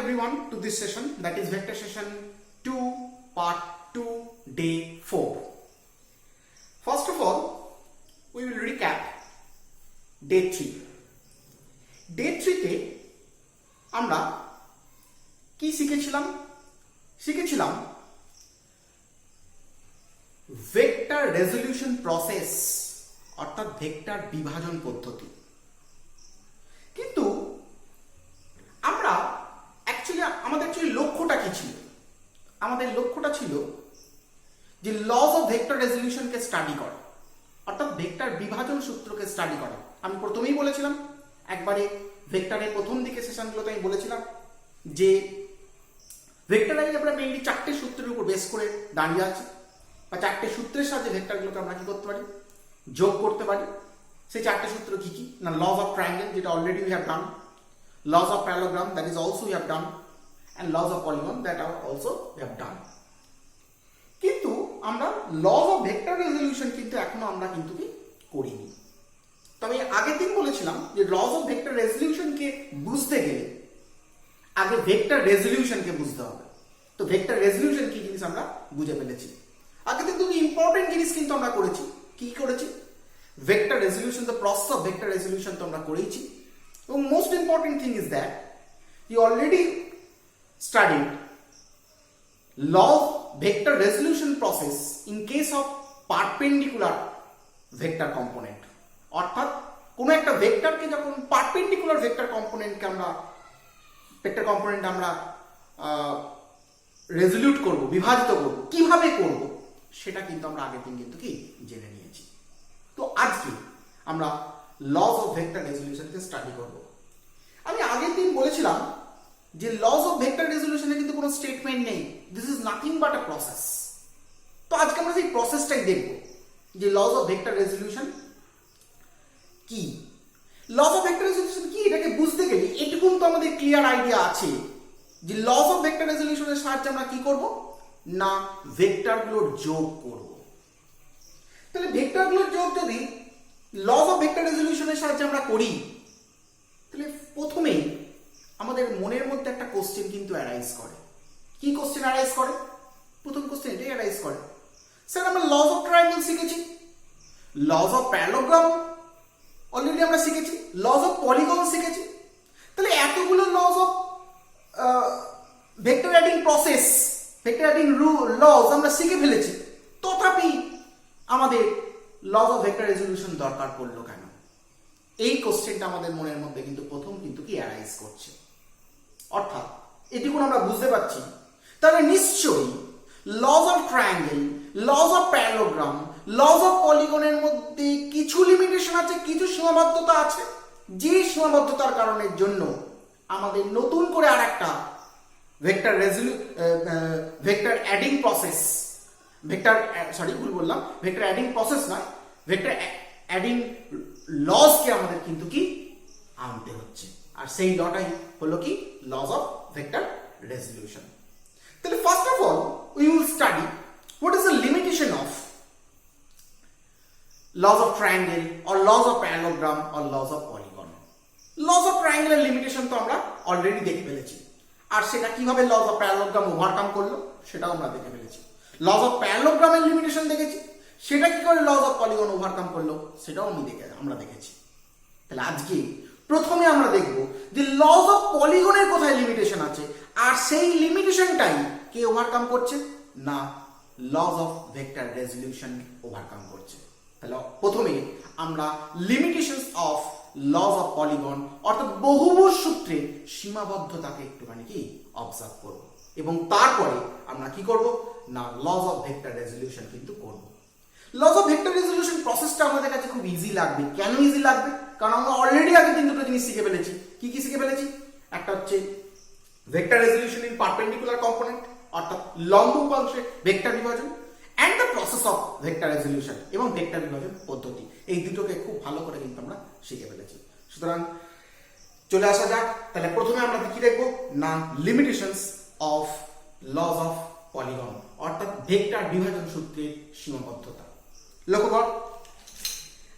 everyone to this session, that is vector session 2 part 2 day 4. First of all, we will recap day 3. Day 3 তে আমরা কি শিখেছিলাম vector resolution process অর্থাৎ vector বিভাজন পদ্ধতি। কিন্তু আমাদের লক্ষ্যটা কি ছিল? আমাদের লক্ষ্যটা ছিল যে লজ অফ ভেক্টর রেজলিউশনকে স্টাডি করা, অর্থাৎ ভেক্টর বিভাজন সূত্রকে স্টাডি করা। আমি প্রথমেই বলেছিলাম, একবারে ভেক্টরের প্রথম দিকে সেশনগুলোতে আমি বলেছিলাম যে ভেক্টর আমরা মেইনলি 4টে সূত্রের উপর বেস করে দাঁড়িয়ে আছে, বা 4টে সূত্রের সাহায্যে ভেক্টরগুলোকে আমরা কি করতে পারি, যোগ করতে পারি। সেই 4টে সূত্র কি কি না, লজ অফ ট্রায়াঙ্গেল, যেটা already we have done, laws of parallelogram, that is also we have done, and laws of polygon, that are also we have done. কিন্তু আমরা laws of vector resolution কিন্তু এখনো আমরা কিন্তু কি করিনি। তবে আগের দিন বলেছিলাম যে laws of vector resolution কে বুঝতে গেলে আগে ভেক্টর রেজলিউশনকে বুঝতে হবে। তো ভেক্টর রেজলিউশন কি জিনিস আমরা বুঝে ফেলেছি। আগের দিন দুটো ইম্পর্টেন্ট জিনিস কিন্তু আমরা করেছি। কি করেছি? Vector resolution, the process of vector resolution তো আমরা করেইছি। The most important thing is that you already studied law of vector resolution process in case of perpendicular vector component. অর্থাৎ কোনো একটা ভেক্টরকে যখন পারপেন্ডিকুলার ভেক্টর কম্পোনেন্টকে আমরা রেজলিউট করব, বিভাজিত করব, কিভাবে করব সেটা কিন্তু আমরা আগের দিন কিন্তু কি জেনে নিয়েছি। তো আজকে আমরা লজ অফ ভেক্টর রেজলিউশনকে স্টাডি করব। আমি আগের দিন বলেছিলাম যে লজ অফ ভেক্টর রেজলিউশনে কিন্তু কোনো স্টেটমেন্ট নেই, this is nothing but a process. তো আজকে আমরা সেই প্রসেসটাই দেখব যে লজ অফ ভেক্টর রেজলিউশন কি। লজ অফ ভেক্টর রেজলিউশন কি, এটাকে বুঝতে গেলে এটুকুন তো আমাদের ক্লিয়ার আইডিয়া আছে যে লজ অফ ভেক্টর রেজলিউশনের সাহায্যে আমরা কি করব না ভেক্টরগুলোর যোগ করব। তাহলে ভেক্টরগুলোর যোগ যদি লজ অফ ভেক্টর রেজলিউশনের সাহায্যে আমরা করি, তাহলে প্রথমেই আমাদের মনের মধ্যে একটা কোশ্চেন কিন্তু অ্যারাইজ করে। কি কোশ্চেন অ্যারাইজ করে? প্রথম কোশ্চেন এটাই অ্যারাইজ করে, স্যার আমরা লজ অফ ট্রায়াঙ্গেল শিখেছি, লজ অফ প্যারালোগ্রাম অলরেডি আমরা শিখেছি, লজ অফ পলিগন শিখেছি, তাহলে এতগুলো laws of vector adding process, vector adding laws আমরা শিখে ফেলেছি, তথাপি আমাদের লজ অফ ভেক্টর রেজলিউশন দরকার পড়লো কেন? এই কোশ্চেনটা আমাদের মনের মধ্যে কিন্তু প্রথম কিন্তু কি অ্যারাইজ করছে। অর্থাৎ এটুকু আমরা বুঝতে পারছি, তাহলে নিশ্চয়ই laws of triangle, laws of parallelogram, laws of পলিগনের মধ্যে কিছু লিমিটেশন আছে, কিছু সীমাবদ্ধতা আছে, যে সীমাবদ্ধতার কারণের জন্য আমাদের নতুন করে আর একটা vector vector adding process, vector adding process নয়, ভেক্টর অ্যাডিং লজকে আমাদের কিন্তু কি আনতে হচ্ছে। আর সেই লটাই হলো কি লজ অফ ভেক্টর রেজলিউশন। তাহলে first of all we will study what is the limitation of laws of triangle or laws of parallelogram or laws of polygon. Laws of ট্রায়াঙ্গেলের লিমিটেশন তো আমরা অলরেডি দেখে ফেলেছি, আর সেটা কিভাবে লজ অফ প্যারালোগ্রাম ওভারকাম করলো সেটাও আমরা দেখে ফেলেছি। লজ অফ প্যারালোগ্রামের লিমিটেশন দেখেছি, সেটা কি করে লজ অফ পলিগন ওভারকাম করলো সেটাও আমরা দেখেছি। তাহলে আজকে প্রথমে আমরা দেখব যে লজ অফ পলিগনের কোথায় লিমিটেশন আছে, আর সেই লিমিটেশনটাই কে ওভারকাম করছে না lodge of vector resolution overcome করছে। তাহলে প্রথমে আমরা limitations of laws of polygon অর্থাৎ বহুভুজ সূত্রের সীমাবদ্ধতাকে একটুখানি কি অবজার্ভ করব, এবং তারপরে আমরা কি করব না লজ অফ ভেক্টর রেজলিউশন কিন্তু করব। লজ অফ ভেক্টর রেজলিউশন প্রসেসটা আমাদের কাছে খুব ইজি লাগবে। কেন ইজি লাগবে? কারণ আমরা অলরেডি আগে দুটো জিনিস শিখে ফেলেছি। কি কি শিখে ফেলেছি? একটা হচ্ছে vector resolution in perpendicular component অর্থাৎ লম্ব উপাংশে ভেক্টর বিভাজন, and the process of vector resolution এবং ভেক্টর বিভাজন পদ্ধতি, এই দুটোকে খুব ভালো করে কিন্তু আমরা শিখে ফেলেছি। সুতরাং চলে আসা যাক। তাহলে প্রথমে আমরা কি দেখবো না limitations of laws of polygon অর্থাৎ ভেক্টর বিভাজন সূত্রের সীমাবদ্ধতা। লক্ষ্য কর,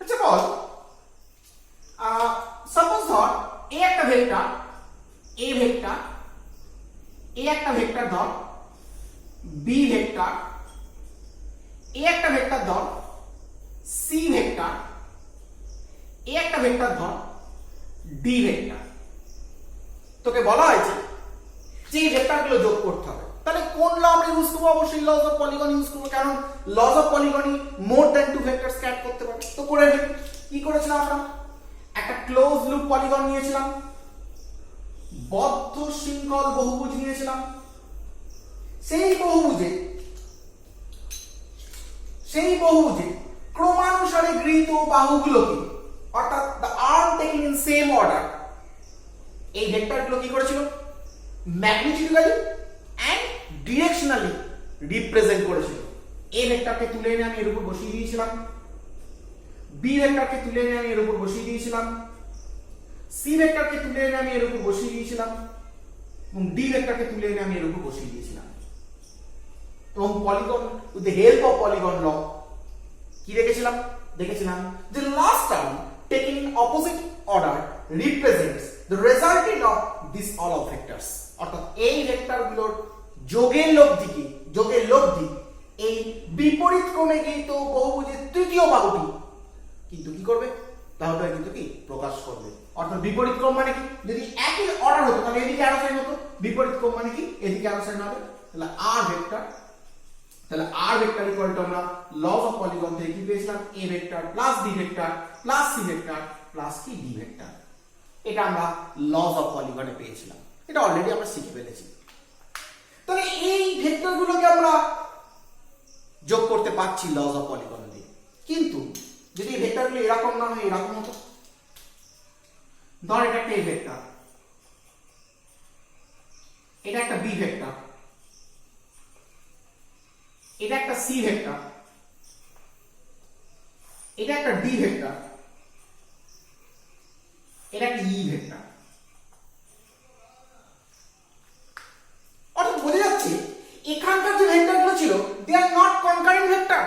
আচ্ছা বল, সাপোজ ধর এ একটা ভেক্টর, এ ভেক্টর এই একটা ভেক্টর ধর ডি ভেক্টর, তোকে বলা হয়েছে যে এই ভেক্টরগুলো যোগ করতে হবে, তাহলে কোন ল আমরা ইউজ করবো? অবশ্যই লজ অফ পলিগন ইউজ করবো, কারণ লজ অফ পলিগনই more than two vectors add করতে পারে। তো করে নিই, কি করেছিলাম আমরা? একটা ক্লোজ লুপ পলিগন নিয়েছিলাম, বদ্ধ শৃঙ্খল বহুভুজ নিয়েছিলাম, সেই বহুভুজে ক্রমানুসারে গৃহীত বাহুগুলোকে, অর্থাৎ the arm taken in same order, এই ভেক্টরগুলো কি করেছিল? ম্যাগনিটিউডালি এন্ড ডিরেকশনালি রিপ্রেজেন্ট করেছিল। এ ভেক্টরকে তুলে এনে আমি এর উপর বসিয়ে দিয়েছিলাম, বি ভেক্টরকে তুলে এনে আমি এর উপর বসিয়ে দিয়েছিলাম, সি ভেক্টরকে তুলে এনে আমি এর উপর বসিয়ে দিয়েছিলাম, এবং ডি ভেক্টরকে তুলে এনে আমি এর উপর বসিয়ে দিয়েছিলাম। এবং polygon with the help of polygon law কি দেখেছিলাম যে last term taken in opposite order represents the resultant of this all of vectors, অর্থাৎ এই ভেক্টরগুলোর যোগের লব্ধি এই বিপরীত ক্রমে গৃহীত বহুভুজের তৃতীয় বাহুটি কিন্তু কি করবে? তাহলে কিন্তু কি প্রকাশ করবে। অর্থাৎ বিপরীত ক্রম মানে কি? যদি একই অর্ডার হতো তাহলে এদিকে অ্যারো সাইন হতো, বিপরীত ক্রম মানে কি? এদিকে অ্যারো সাইন হবে। তাহলে আর ভেক্টর ইকুয়াল টু আমরা লজ অফ পলিগন থেকে কি পেয়েছিলাম? A vector plus B vector plus C vector plus কি ডি ভেক্টর। এটা আমরা লজ অফ পলিগনে পেয়েছিলাম, এটা অলরেডি আমরা শিখে ফেলেছি। তাহলে এই ভেক্টরগুলোকে আমরা যোগ করতে পারছি লজ অফ পলিগন দিয়ে। কিন্তু যদি এই ভেক্টরগুলো এরকম না হয়, এরকম হতো, ধর এটা একটা এ ভেক্টর, এটা একটা বি ভেক্টর, এটা একটা সি ভেক্টর, এটা একটা ডি ভেক্টর, এটা একটা ই ভেক্টর। অর্থাৎ বোঝা যাচ্ছে এখানকার যে ভেক্টরগুলো ছিল they are not concurrent vector,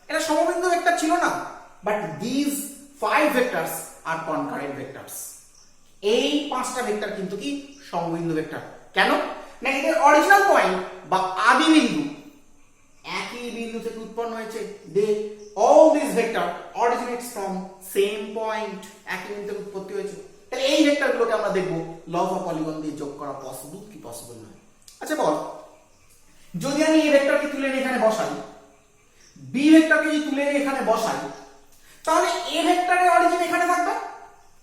এটা সমবিন্দু ভেক্টর ছিল না, but this 5 vectors are concurrent vectors. এই 5টা ভেক্টর কিন্তু কি সমবিন্দু ভেক্টর। কেন না? এদের অরিজিনাল পয়েন্ট বা আদি বিন্দু একই বিন্দু থেকে উৎপন্ন হয়েছে। They all this vector originates from same point, একই বিন্দু থেকে উৎপত্তি হয়েছে। তাহলে এই ভেক্টরগুলোকে আমরা দেখব লজ অফ পলিগন দিয়ে যোগ করা পসিবল কি পসিবল নয়। আচ্ছা বল, যদি আমি এই ভেক্টরকে তুলে এনে এখানে বসাই, বি ভেক্টরকে যদি তুলে এনে এখানে বসাই, তাহলে এ ভেক্টরের অরিজিন এখানে থাকবে,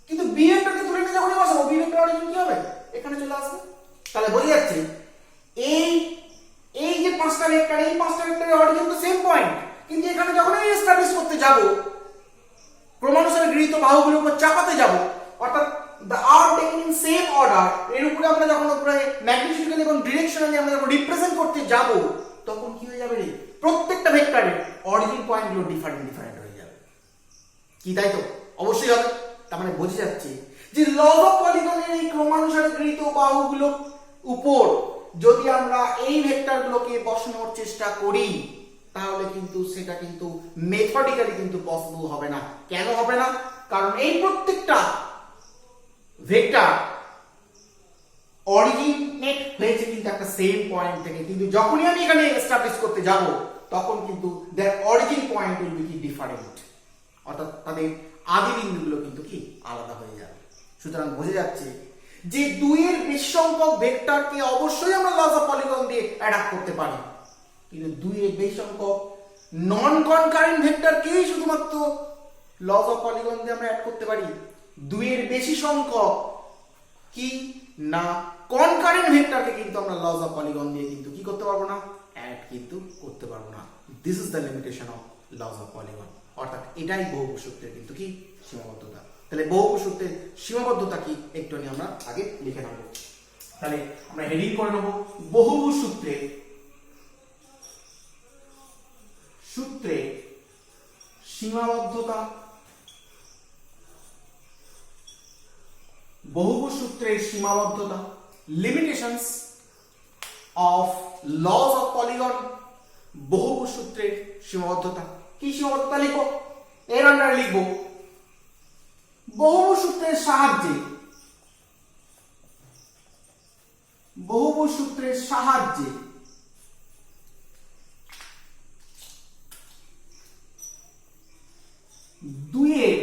কিন্তু বি ভেক্টরকে তুলে এনে যখনই বসাবো বি ভেক্টরের অরিজিন কি হবে? এখানে চলে আসবে। তাহলে বোঝা যাচ্ছে এই যে 5টা ভেক্টর, এই 5টা ভেক্টরের অরিজিন তো সেম পয়েন্ট, কিন্তু এখানে যখন আমি এস্টাবলিশ করতে যাব, ক্রমানুসারে গৃহীত বাহুগুলোর উপর চাপাতে যাব, অর্থাৎ the arm taken in same order, এর উপরে আমরা যখন উপরে ম্যাগনিটিউডালি এবং ডিরেকশনালি আমরা যখন রিপ্রেজেন্ট করতে যাব, তখন কি হয়ে যাবে রে? প্রত্যেকটা ভেক্টরের অরিজিন পয়েন্টগুলো ডিফারেন্ট হয়ে যাবে। কি তাই তো? অবশ্যই হবে। তার মানে বোঝা যাচ্ছে যে লজ অফ পলিগনের এই ক্রমানুসারে গৃহীত বাহুগুলোর উপর যদি আমরা এই ভেক্টরগুলোকে বসানোর চেষ্টা করি, তাহলে কিন্তু সেটা কিন্তু মেথডিক্যালি কিন্তু পসিবল হবে না। কেন হবে না? কারণ এই প্রত্যেকটা ভেক্টর অরিজিনেট হয়েছে কিন্তু একটা সেম পয়েন্ট থেকে, কিন্তু যখনই আমি এখানে এস্টাবলিশ করতে যাব, তখন কিন্তু their origin point will be different, অর্থাৎ তাদের আদি বিন্দুগুলো কিন্তু কি আলাদা হয়ে যাবে। সুতরাং বোঝা যাচ্ছে যে 2 এর বেশি সংখ্যক ভেক্টরকে অবশ্যই আমরা লজ অফ পলিগন দিয়ে অ্যাডাপ্ট করতে পারি, কিন্তু 2 এর বেশি সংখ্যক নন কনকারেন্ট ভেক্টরকেই শুধুমাত্র লজ অফ পলিগন দিয়ে আমরা অ্যাড করতে পারি। 2 এর বেশি সংখ্যক কি না কনকারেন্ট ভেক্টরকে কিন্তু আমরা লজ অফ পলিগন দিয়ে কিন্তু কি করতে পারবো না? অ্যাড কিন্তু করতে পারবো না। This is the limitation of laws of polygon. অর্থাৎ এটাই বহুভুজ সূত্রের কিন্তু কি সীমাবদ্ধতা। তাহলে বহুভুজ সূত্রের সীমাবদ্ধতা কি একটু নিয়ে আমরা আগে লিখে নেব। তাহলে আমরা হেডিং করে নেব বহুভুজ সূত্রে সীমাবদ্ধতা। বহুভুজ সূত্রের সীমাবদ্ধতা, limitations of laws of polygon. বহুভুজ সূত্রের সীমাবদ্ধতা কি? সীমাবদ্ধতা লিখো, এর আন্ডারে লিখবো বহুভুজ সূত্রের সাহায্যে দুইয়ের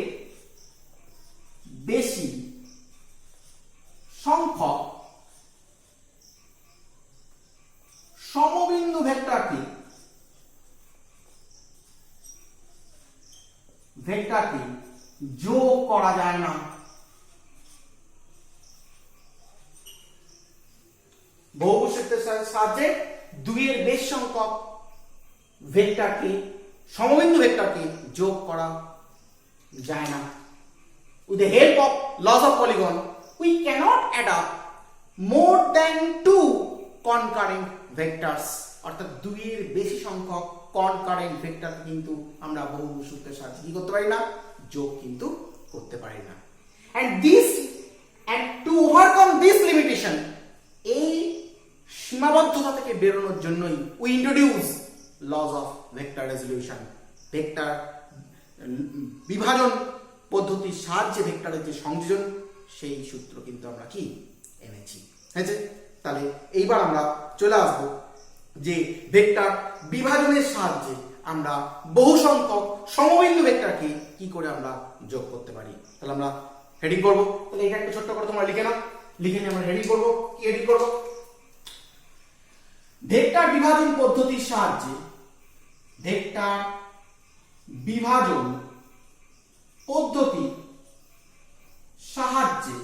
ভেক্টরকে যোগ করা যায় না। বহুপদ সূত্রের সাহায্যে দুইয়ের বেশি সংখ্যক ভেক্টরকে সমবিন্দু ভেক্টরকে যোগ করা যায় না। With the help of laws of polygon, we cannot add up more than two concurrent vectors. অর্থাৎ দুইয়ের বেশি সংখ্যক concurrent ভেক্টর কিন্তু আমরা বহুপদ সূত্রের সাহায্যে কি করতে পারি না, যোগ কিন্তু করতে পারি না। And to overcome this limitation, এই সীমাবদ্ধতা থেকে বেরোনোর জন্যই we introduce laws of vector resolution, vector বিভাজন পদ্ধতির সাহায্যে ভেক্টরের যে সংযোজন সেই সূত্র কিন্তু আমরা কি এনেছি। হয়েছে? তাহলে এইবার আমরা চলে আসবো যে ভেক্টর বিভাজনের সাহায্যে আমরা বহু সংখ্যক সমবিন্দু ভেক্টরকে কি করে আমরা যোগ করতে পারি। তাহলে আমরা হেডিং করব। তাহলে এটা একটা ছোট্ট করে তোমরা লিখে নাও, লিখে নিয়ে আমরা হেডিং করব। কি হেডিং করব? ভেক্টর বিভাজন পদ্ধতির সাহায্যে, ভেক্টর বিভাজন পদ্ধতি সাহায্যে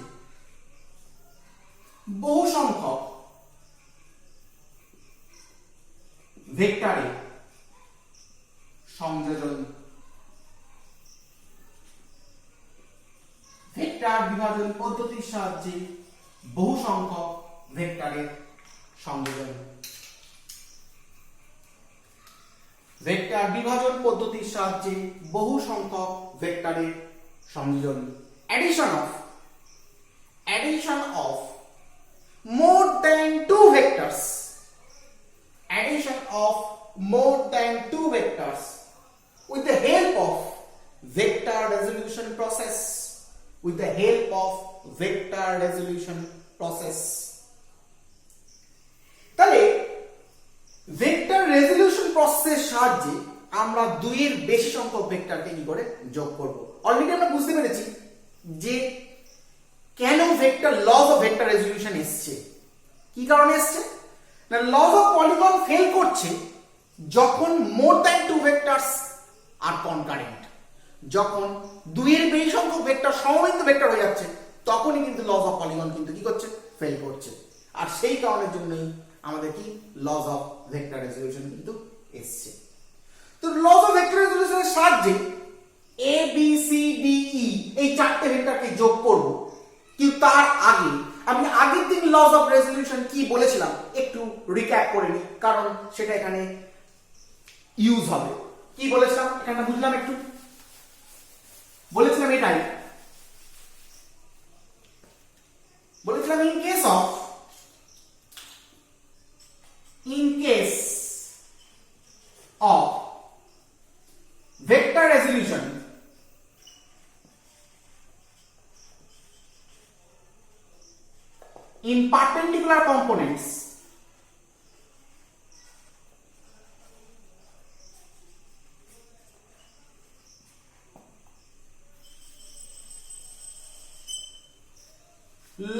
বহু সংখ্যক ভেক্টরের সংযোজন। ভেক্টর বিভাজন পদ্ধতির সাহায্যে বহু সংখ্যক ভেক্টরের সংযোজন। ভেক্টর বিভাজন পদ্ধতির সাহায্যে বহু সংখ্যক ভেক্টরের সংযোজন। Addition of more than two vectors. Addition of more than two vectors with the help of vector resolution process. With the help of vector resolution process. তাহলে ভেক্টর রেজোলিউশন প্রসেসের সাহায্যে আমরা দুইয়ের বেশি সংখ্যক ভেক্টরকে কি করে যোগ করব। অলরেডি আমরা বুঝতে পেরেছি যে কেন vector lodge of vector resolution এসছে। কি কারণে এসছে না, লজ অফ পলিগন ফেল করছে যখন মোর than two vectors are concurrent. যখন দুইয়ের বেশি সংখ্যক ভেক্টর সমবিন্দু ভেক্টর হয়ে যাচ্ছে তখনই কিন্তু লজ অফ পলিগন কিন্তু কি করছে, ফেল করছে। আর সেই কারণের জন্যই আমাদের কি লজ অফ ভেক্টর রেজোলিউশন কিন্তু এসছে। তো লজ অফ ভেক্টর রেজোলিউশনের সাহায্যে A B C D E এই চারটে ভেক্টরকে যোগ করব। কিন্তু তার আগে আমি আগের দিন লজ অফ রেজোলিউশন কি বলেছিলাম একটু রিক্যাপ করে নিই, কারণ সেটা এখানে ইউজ হবে। কি বলেছিলাম এখানে বুঝলাম একটু, বলেছিলাম এটাই, বলেছিলাম in case of vector resolution in perpendicular components,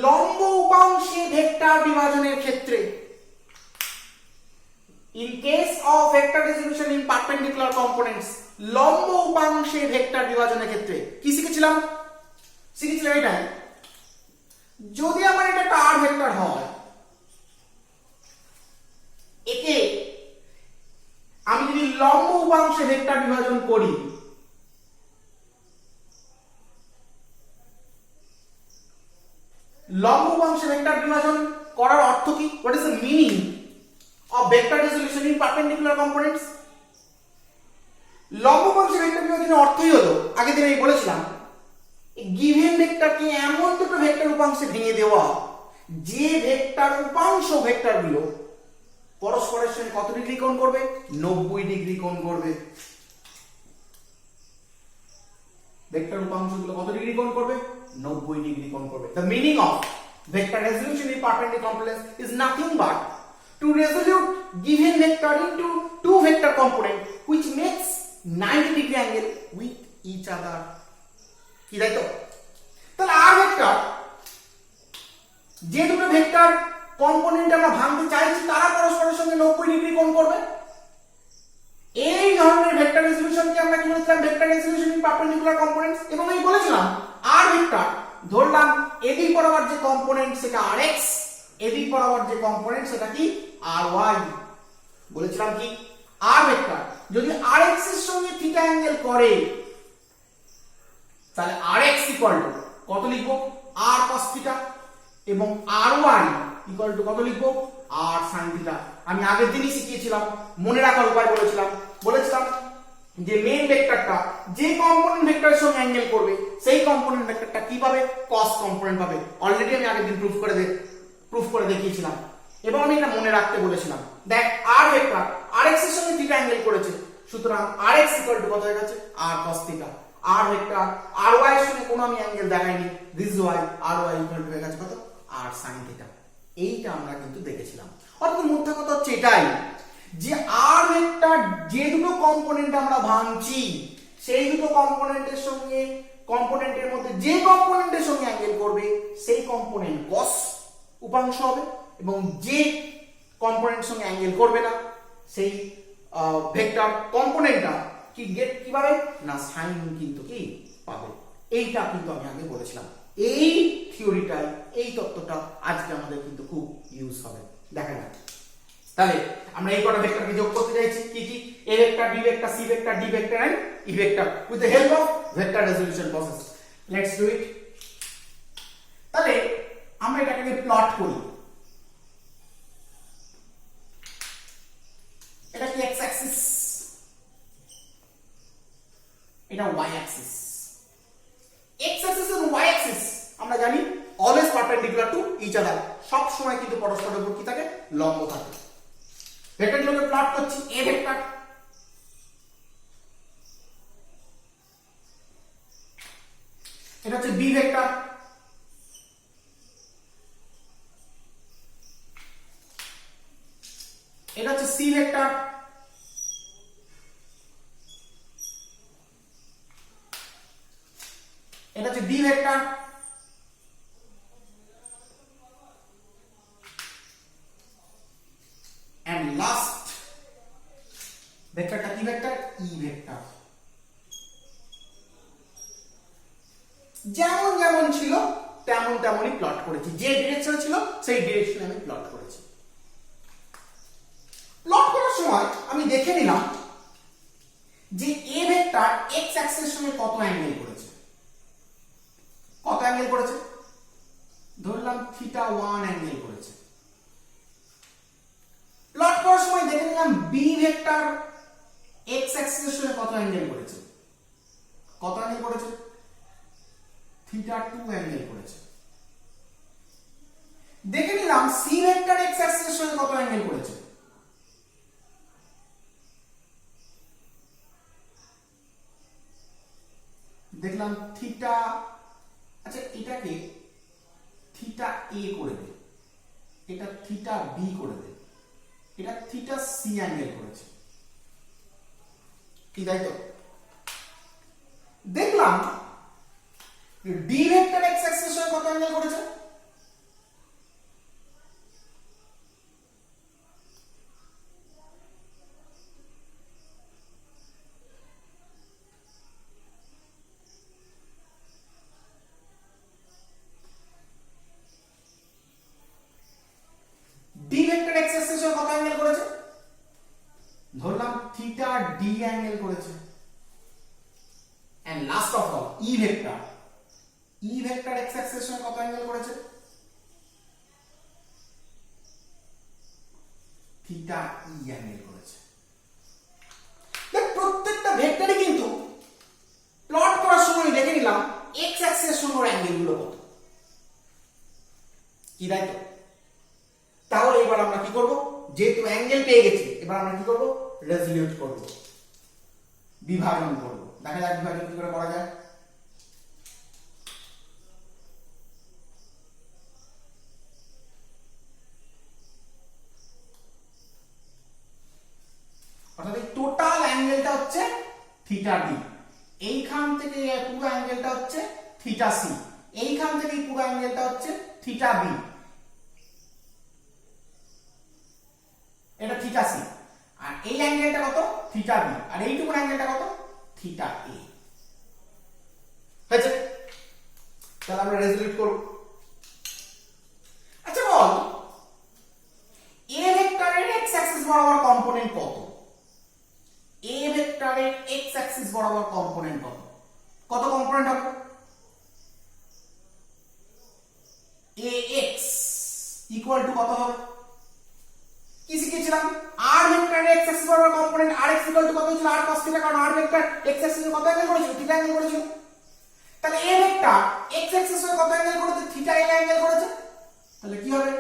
লম্ব উপাংশে ভেক্টর বিভাজনের ক্ষেত্রে, in case of vector resolution in perpendicular components, লম্ব উপাংশে ভেক্টর বিভাজনের ক্ষেত্রে কি শিখেছিলাম এটা, যদি আমার এটা একটা r ভেক্টর হয়, একে আমি যদি লম্ব উপাংশে ভেক্টর বিভাজন করি, লম্ব উপাংশে ভেক্টর বিভাজন করার অর্থ কি, what is the meaning of vector resolution in perpendicular components? লম্ব উপাংশে ভেক্টর বিভাজনের অর্থই হলো, আগের দিন আমি বলেছিলাম, গিভেন ভেক্টরকে এমন দুটো ভেক্টর উপাংশে ভেঙে দেওয়া যে ভেক্টর উপাংশ ভেক্টরগুলো পরস্পরের সঙ্গে কত ডিগ্রি কোণ করবে, 90 ডিগ্রি কোণ করবে। ভেক্টর উপাংশগুলো কত ডিগ্রি কোণ করবে, 90 ডিগ্রি কোণ করবে। The meaning of vector resolution in perpendicular components is nothing but to resolute given vector into two vector components which makes 90 degree angle with each other. কি তাই তো? তাহলে আর ভেক্টর যে দুটো ভেক্টর কম্পোনেন্ট আমরা ভাঙতে চাইছি তারা পরস্পরের সঙ্গে 90 ডিগ্রি কোণ করবে এই ধরনের ভেক্টর রেজোলিউশনকে আমরা কি বলেছিলাম, vector resolution in perpendicular components. এবং আমি বলেছিলাম আর ভেক্টর ধরলাম এদিক বরাবর যে কম্পোনেন্ট সেটা rx, এদিক বরাবর যে কম্পোনেন্ট সেটা কি ry। বলেছিলাম কি আর ভেক্টর যদি rx এর সঙ্গে থিটা অ্যাঙ্গেল করে তাহলে rx ইকুয়াল টু কত লিখবো, r cos থিটা, এবং ry ইকুয়াল টু কত লিখবো, r sin থিটা। আমি আগের দিনই শিখিয়েছিলাম, মনে রাখার উপায় বলেছিলাম যে মেইন ভেক্টরটা যে কম্পোনেন্ট ভেক্টরের সঙ্গে অ্যাঙ্গেল করবে সেই কম্পোনেন্ট ভেক্টরটা কি পাবে, cos কম্পোনেন্ট পাবে। অলরেডি আমি আগের দিন প্রুফ করে দেখিয়েছিলাম এবং আমি এটা মনে রাখতে বলেছিলাম। দেখ r ভেক্টর rx এর সঙ্গে থিটা অ্যাঙ্গেল করেছে, সুতরাং rx ইকুয়াল টু কত হয়ে গেছে, r cos theta. r vector ry এর সঙ্গে কোনো আমি অ্যাঙ্গেল দেখাইনি, this Y ry equal to হয়ে গেছে কত, r sin থিটা। এইটা আমরা কিন্তু দেখেছিলাম। অর্থাৎ মোদ্দা কথা হচ্ছে এটাই যে আর ভেক্টর যে দুটো কম্পোনেন্ট আমরা ভাঙছি সেই দুটো কম্পোনেন্টের মধ্যে যে কম্পোনেন্টের সঙ্গে অ্যাঙ্গেল করবে সেই কম্পোনেন্ট cos উপাংশ হবে, এবং যে কম্পোনেন্টের সঙ্গে অ্যাঙ্গেল করবে না সেই ভেক্টর কম্পোনেন্টটা কি পাবে না, সাইন কিন্তু কি পাবে। এইটা কিন্তু আমি আগে বলেছিলাম। এই থিওরিটাই, এই তত্ত্বটা আজকে আমাদের কিন্তু খুব ইউজ হবে। দেখা যাক তাহলে আমরা এই কটা ভেক্টরকে যোগ করতে চাইছি, কি কি, a vector, b vector, c vector, d vector and e vector with the help of vector resolution process. Let's do it. তাহলে আমরা এটাকে প্লট করি। এটা কি x অ্যাক্সিস, এটা y অ্যাক্সিস। x অ্যাক্সিস এবং y অ্যাক্সিস আমরা জানি always perpendicular to each other, সব সময় কিন্তু পরস্পরের উপর কি থাকে, লম্ব থাকে। ভেক্টরগুলোকে প্লট করছি, a ভেক্টর, এটা হচ্ছে b ভেক্টর, এটা হচ্ছে c ভেক্টর, এটা হচ্ছে d ভেক্টর, and last ভেক্টরটা কি ভেক্টর, e ভেক্টর। যেমন যেমন ছিল তেমনই প্লট করেছি, যে ডিরেকশনে ছিল সেই ডিরেকশনে আমি প্লট করেছি। প্লট করার সময় আমি দেখে নিলাম যে a ভেক্টর x অ্যাক্সিসের সঙ্গে কত অ্যাঙ্গেল করেছে, ধরলাম θ1 অ্যাঙ্গেল করেছে। প্লট করার সময় দেখে নিলাম b ভেক্টর x অ্যাক্সিসের সঙ্গে কত অ্যাঙ্গেল করেছে, θ2 অ্যাঙ্গেল করেছে। দেখে নিলাম c ভেক্টর x অ্যাক্সিসের সঙ্গে কত অ্যাঙ্গেল করেছে, দেখলাম থিটা, আচ্ছা এটাকে থিটা a করে দে, এটা থিটা b করে দে, এটা থিটা c অ্যাঙ্গেল করেছে, কি তাই তো? দেখলাম d ভেক্টর x অ্যাক্সিসের সঙ্গে কত অ্যাঙ্গেল করেছে, d ভেক্টর x অ্যাক্সিসের সঙ্গে কত অ্যাঙ্গেল করেছে, ধরলাম থিটা d অ্যাঙ্গেল করেছে। and last of all e vector x অ্যাক্সিসের সঙ্গে কত অ্যাঙ্গেল করেছে, থিটা e অ্যাঙ্গেল করেছে। দেখ প্রত্যেকটা ভেক্টরই কিন্তু প্লট করার সময় দেখে নিলাম x অ্যাক্সিসের সঙ্গে অ্যাঙ্গেল গুলো কত, কি তাই তো? তাহলে এবার আমরা কি করব, যেহেতু অ্যাঙ্গেল পেয়ে গেছি এবার আমরা কি করব, রেজোলিউট করব, বিভাজন করব। দেখা যাক বিভাজন কি করে করা যায়। অর্থাৎ এই টোটাল অ্যাঙ্গেলটা হচ্ছে থিটা ডি, এইখান থেকে পুরো অ্যাঙ্গেলটা হচ্ছে থিটা সি, এইখান থেকে পুরো অ্যাঙ্গেলটা হচ্ছে থিটা বি, এটা থিটা সি, আর এই অ্যাঙ্গেলটা কত, থিটা বি, আর এইটুকুর অ্যাঙ্গেলটা কত থিটা এ। হয়েছে? তাহলে আমরা রেজলিউট করব। আচ্ছা বল এ ভেক্টরের এক্স অ্যাক্সিস বরাবর কম্পোনেন্ট কত? এ ভেক্টরের এক্স অ্যাক্সিস বরাবর কম্পোনেন্ট কত? কত কম্পোনেন্ট হবে? ax ইকুয়াল টু কত হবে? কি শিখেছিলাম? r ভেক্টরের x অ্যাক্সিস বরাবর কম্পোনেন্ট rx ইকুয়াল টু কত ছিল? r cos থিটা, কারণ r ভেক্টর x অ্যাক্সিসে কত অ্যাঙ্গেল করেছিল? থিটা অ্যাঙ্গেল করেছিল। তাহলে a ভেক্টর x অ্যাক্সিসে কত অ্যাঙ্গেল করেছে? থিটা এ অ্যাঙ্গেল করেছে। তাহলে কি হবে?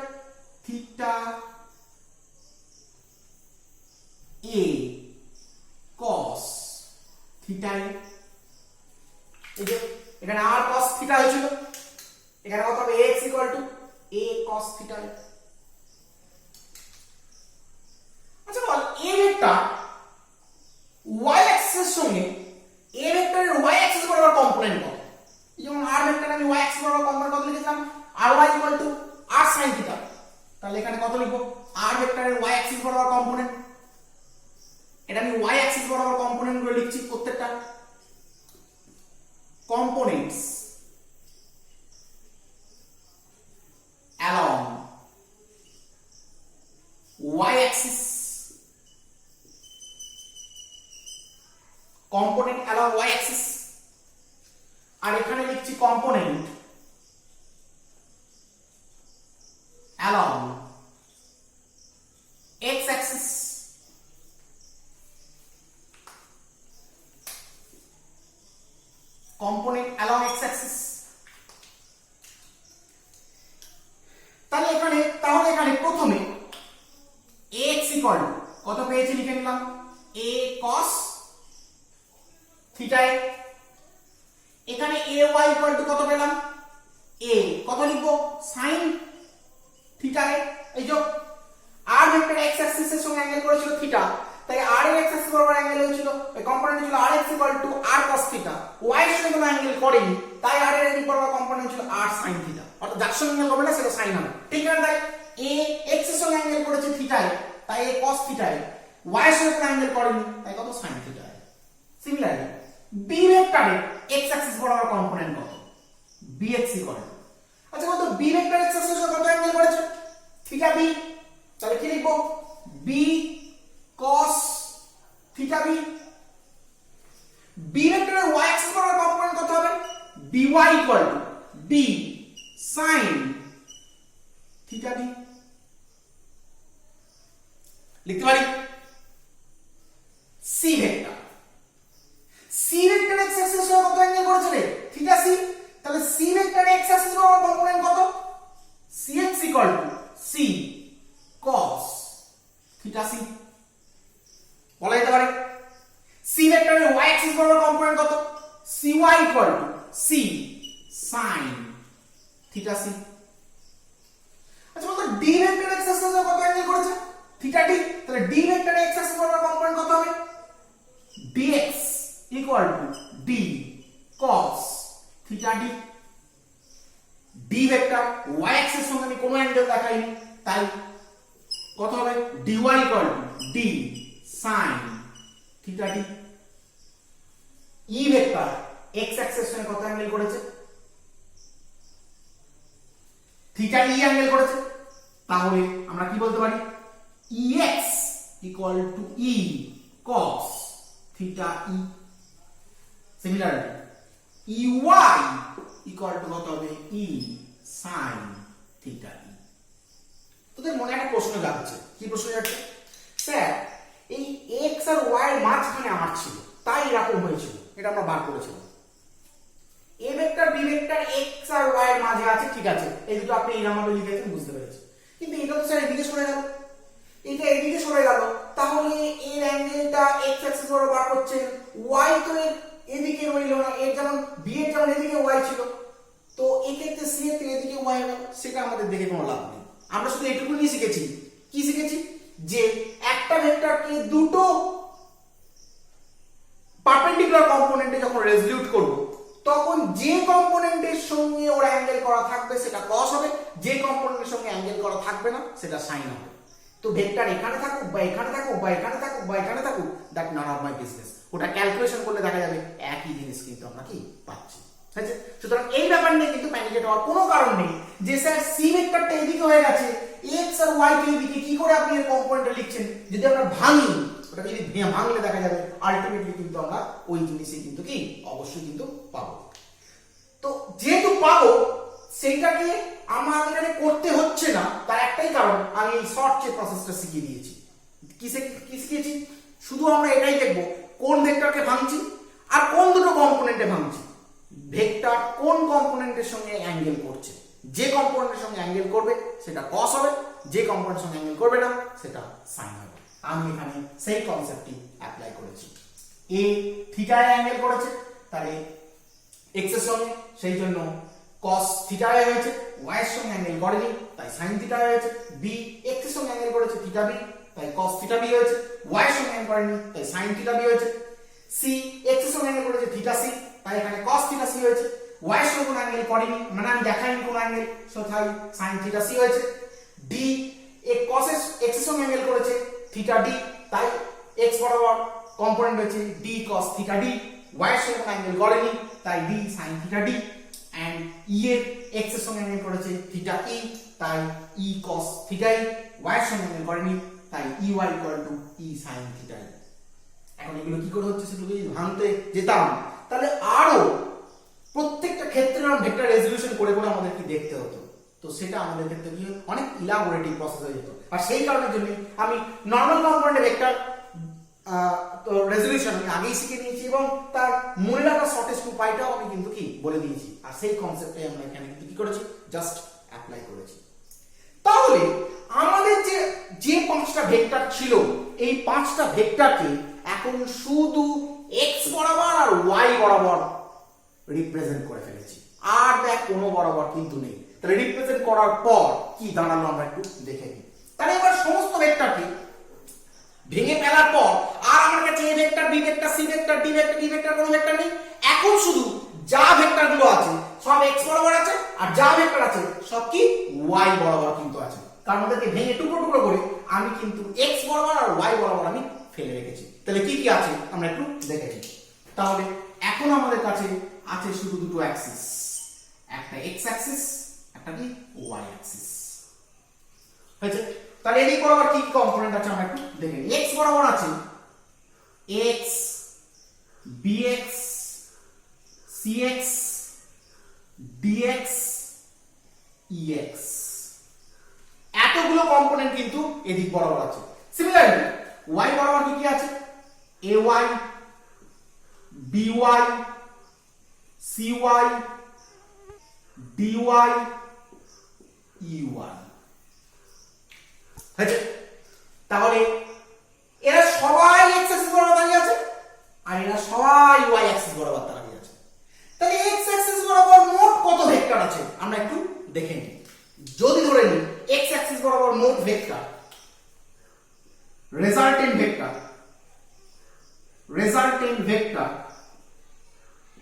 থিটা a cos থিটা এ। এই যে এখানে r cos থিটা হয়েছিল, এখানে কত হবে? ax equal to a cos theta এ। আচ্ছা বল a ভেক্টর y অ্যাক্সিসের সঙ্গে a ভেক্টরের y অ্যাক্সিস বরাবর কম্পোনেন্ট কত? যেমন r ভেক্টর আমি y অ্যাক্সিস বরাবর কম্পোনেন্ট কত লিখেছিলাম? ry equal to r sin theta. তাহলে এখানে কত লিখবো? r ভেক্টরের y অ্যাক্সিস বরাবর কম্পোনেন্ট, এটা আমি y অ্যাক্সিস বরাবর কম্পোনেন্ট গুলো লিখছি প্রত্যেকটা। Components along y axis, component along y axis, আর এখানে লিখছি component along x axis। Component along x axis। তাহলে এখানে প্রথমে ax ইকুয়াল টু কত পেয়েছি লিখে নিলাম? a cos থিটা এ। এখানে ay ইকুয়াল টু কত পেলাম? a কত লিখবো? sin থিটা এ। এই যে r ভেক্টর x অ্যাক্সিসের সঙ্গে অ্যাঙ্গেল করেছিল থিটা, তাই r এর x অ্যাক্সিস বরাবর অ্যাঙ্গেল হয়েছিল, এই কম্পোনেন্ট ছিল rx equal to r cos theta. y এর সঙ্গে কোনো অ্যাঙ্গেল করেনি, তাই r এর এদিক বরাবর কম্পোনেন্ট ছিল r sin থিটা। অর্থাৎ যার সঙ্গে অ্যাঙ্গেল করবে না সেটা sin হবে, ঠিক না? তাই a x এর সঙ্গে অ্যাঙ্গেল করেছে থিটা এ, তাই a cos theta A. y এর সঙ্গে কোনো অ্যাঙ্গেল করেনি, তাই কত? sin থিটা এ। সিমিলারলি b ভেক্টরের x অ্যাক্সিস বরাবর কম্পোনেন্ট কত? bx ইকুয়াল টু, আচ্ছা বলতো b ভেক্টর x অ্যাক্সিস কত অ্যাঙ্গেল করেছে? Theta b। তাহলে কি লিখবো? b cos theta b। b ভেক্টরের y অ্যাক্সিস বরাবর কম্পোনেন্ট কত হবে? by equal to b sin theta b। লিখতে পারি c vector, c vector x Axis কত অ্যাঙ্গেল করেছে রে? Theta c। তাহলে c ভেক্টর x অ্যাক্সিস বরাবর কম্পোনেন্ট কত? cx equal to c cos theta c। বলা যেতে পারে c ভেক্টরের y অ্যাক্সিস বরাবর কম্পোনেন্ট কত? cy equal to c sin theta c। আচ্ছা বলতো d ভেক্টর x অ্যাক্সিস কত অ্যাঙ্গেল করেছে? Theta d। তাহলে d ভেক্টর x অ্যাক্সিস বরাবর কম্পোনেন্ট কত হবে? dx equal to d cos theta d। d vector y Axis সঙ্গে আমি কোনো অ্যাঙ্গেল দেখাইনি, তাই কত হবে? dy equal to d sin theta d। e vector x Axis সঙ্গে কত অ্যাঙ্গেল করেছে? থিটা e অ্যাঙ্গেল করেছে, তাহলে আমরা কি বলতে পারি? ex equal to e cos theta e। Similarly ey equal to কত হবে? e sin theta e। তোদের মনে একটা প্রশ্ন যাচ্ছে, কি প্রশ্ন যাচ্ছে? স্যার এই x আর y এর মাঝখানে আমার ছিল, তাই এরকম হয়েছিল, এটা আমরা বার করেছিলাম। a vector b vector x আর y এর মাঝে আছে, ঠিক আছে, এই দুটো আপনি এরকম ভাবে লিখেছেন, বুঝতে পেরেছি। কিন্তু এটা তো স্যার এদিকে সরে গেল, এটা এদিকে সরে গেল, তাহলে এর অ্যাঙ্গেলটা x অ্যাক্সিস বরাবর বার করছেন, y তো এর এদিকে রইল না, এর যেমন b এর যেমন এদিকে y ছিল, তো এক্ষেত্রে c এর এদিকে y হবে, সেটা আমাদের দেখে কোনো লাভ নেই। আমরা শুধু এটুকু নিয়ে শিখেছি, কি শিখেছি? যে একটা ভেক্টরকে দুটো পারপেন্ডিকুলার কম্পোনেন্টে যখন রেজলিউট করব, তখন যে কম্পোনেন্টের সঙ্গে ওর অ্যাঙ্গেল করা থাকবে সেটা cos হবে, যে কম্পোনেন্টের সঙ্গে অ্যাঙ্গেল করা থাকবে না সেটা sin হবে। তো ভেক্টর এখানে থাকুক বা এখানে থাকুক বা এখানে থাকুক বা এখানে থাকুক, that none of my business. ওটা ক্যালকুলেশন করলে দেখা যাবে একই জিনিস কিন্তু আমরা কি পাচ্ছি। ঠিক আছে, সুতরাং এই ব্যাপার নিয়ে কিন্তু প্যানিকেট হওয়ার কোনো কারণ নেই যে স্যার সি ভেক্টরটা এদিকে হয়ে গেছে, এক্স আর ওয়াই কে এদিকে, কি করে আপনি এর কম্পোনেন্টটা লিখছেন? যদি আমরা ভাঙি, ওটা যদি ভাঙলে দেখা যাবে আলটিমেটলি কিন্তু আমরা ওই জিনিসই কিন্তু কি অবশ্যই কিন্তু পাবো। তো যেহেতু পাবো, সেইটাকে আমার এখানে করতে হচ্ছে না, তার একটাই কারণ আমি এই শর্ট চেক প্রসেসটা শিখিয়ে দিয়েছি। কি শিখিয়েছি? শুধু আমরা এটাই দেখবো কোন ভেক্টরকে ভাঙছি আর কোন দুটো কম্পোনেন্টে ভাঙছি। ভেক্টর কোন কম্পোনেন্টের সঙ্গে অ্যাঙ্গেল করছে, যে কম্পোনেন্টের সঙ্গে অ্যাঙ্গেল করবে সেটা কস হবে, যে কম্পোনেন্টের সঙ্গে অ্যাঙ্গেল করবে না সেটা সাইন হবে। আমি এখানে সেই কনসেপ্টটি অ্যাপ্লাই করেছি। এ থিটায় অ্যাঙ্গেল করেছে, তাহলে এক্স এর সঙ্গে, সেই জন্য cos থিটা হয়েছে, y এর সঙ্গে অ্যাঙ্গেল করেনি তাই sin থিটা হয়েছে। বি x এর সঙ্গে অ্যাঙ্গেল করেছে থিটা বি, তাই cos থিটা বি হয়েছে। y এর সঙ্গে অ্যাঙ্গেল করেনি তাই sin থিটা বি হয়েছে। সি x এর সঙ্গে অ্যাঙ্গেল করেছে থিটা সি, তাই এখানে cos থিটা সি হয়েছে। y এর সঙ্গে কোনো অ্যাঙ্গেল করেনি, মানে আমি দেখাইনি কোনো অ্যাঙ্গেল, সো তাই sin থিটা সি হয়েছে। ডি cos x এর সঙ্গে অ্যাঙ্গেল করেছে থিটা ডি, তাই x বরাবর কম্পোনেন্ট হয়েছে d cos theta D. y এর সঙ্গে অ্যাঙ্গেল করেনি তাই d sin theta D. and e এর x এর সঙ্গে অ্যাঙ্গেল করেছে থিটা e, তাই e cos theta e। y এর সঙ্গে অ্যাঙ্গেল করেনি তাই ey e sin theta e। এখন এগুলো কি করে হচ্ছে সেগুলো যদি ভাঙতে যেতাম তাহলে আরো প্রত্যেকটা ক্ষেত্রে আমরা ভেক্টর রেজোলিউশন করে করে আমাদের কি দেখতে হতো, তো সেটা আমাদের ক্ষেত্রে কি অনেক ইলাবোরেটিভ প্রসেস হয়ে যেত। আর সেই কারণের জন্য আমি নরমাল কম্পোনেন্টে ভেক্টর তো রেজোলিউশন আমি আগেই শিখে নিয়েছি এবং তার মনে রাখার শর্টেস্ট উপায়টাও আমি কিন্তু কি বলে দিয়েছি। আর সেই কনসেপ্টে আমরা এখানে কিন্তু কি করেছি, জাস্ট অ্যাপ্লাই করেছি। তাহলে আমাদের যে পাঁচটা ভেক্টর ছিল, এই পাঁচটা ভেক্টরকে এখন শুধু x বরাবর আর y বরাবর রিপ্রেজেন্ট করে ফেলেছি, আর দেখ কোনো বরাবর কিন্তু নেই। তাহলে রিপ্রেজেন্ট করার পর কি দাঁড়ালো আমরা একটু দেখে নিই। তাহলে এবার সমস্ত ভেক্টরকে ভেঙে ফেলার পর আর আমার কাছে a vector, b vector, c vector, d vector, e vector কোনো ভেক্টর নেই। এখন শুধু যা ভেক্টরগুলো আছে সব x বরাবর আছে, আর যা ভেক্টর আছে সব কি y বরাবর কিন্তু আছে। তার মধ্যে ভেঙে টুকরো টুকরো করে আমি কিন্তু x বরাবর আর y বরাবর আমি ফেলে রেখেছি। তাহলে কি কি আছে আমরা একটু দেখে নিই। তাহলে এখন আমাদের কাছে আছে শুধু দুটো অ্যাক্সিস, একটা x অ্যাক্সিস, একটা কি y অ্যাক্সিস। হয়েছে? তাহলে এদিক বরাবর কি কম্পোনেন্ট আছে আমরা একটু দেখে নিই। x বরাবর আছে x, bx, cx, dx, ex, এতগুলো কম্পোনেন্ট কিন্তু এদিক বরাবর আছে। সিমিলারলি y বরাবর কি কি আছে? ay, by, cy, dy, ey। তাহলে এরা সবাই x অ্যাক্সিস বরাবর দাঁড়িয়ে আছে আর এরা সবাই y অ্যাক্সিস বরাবর দাঁড়িয়ে আছে। তাহলে x অ্যাক্সিস বরাবর মোট কত ভেক্টর আছে আমরা একটু দেখে নিই। যদি ধরে নিই x অ্যাক্সিস বরাবর মোট vector, resultant vector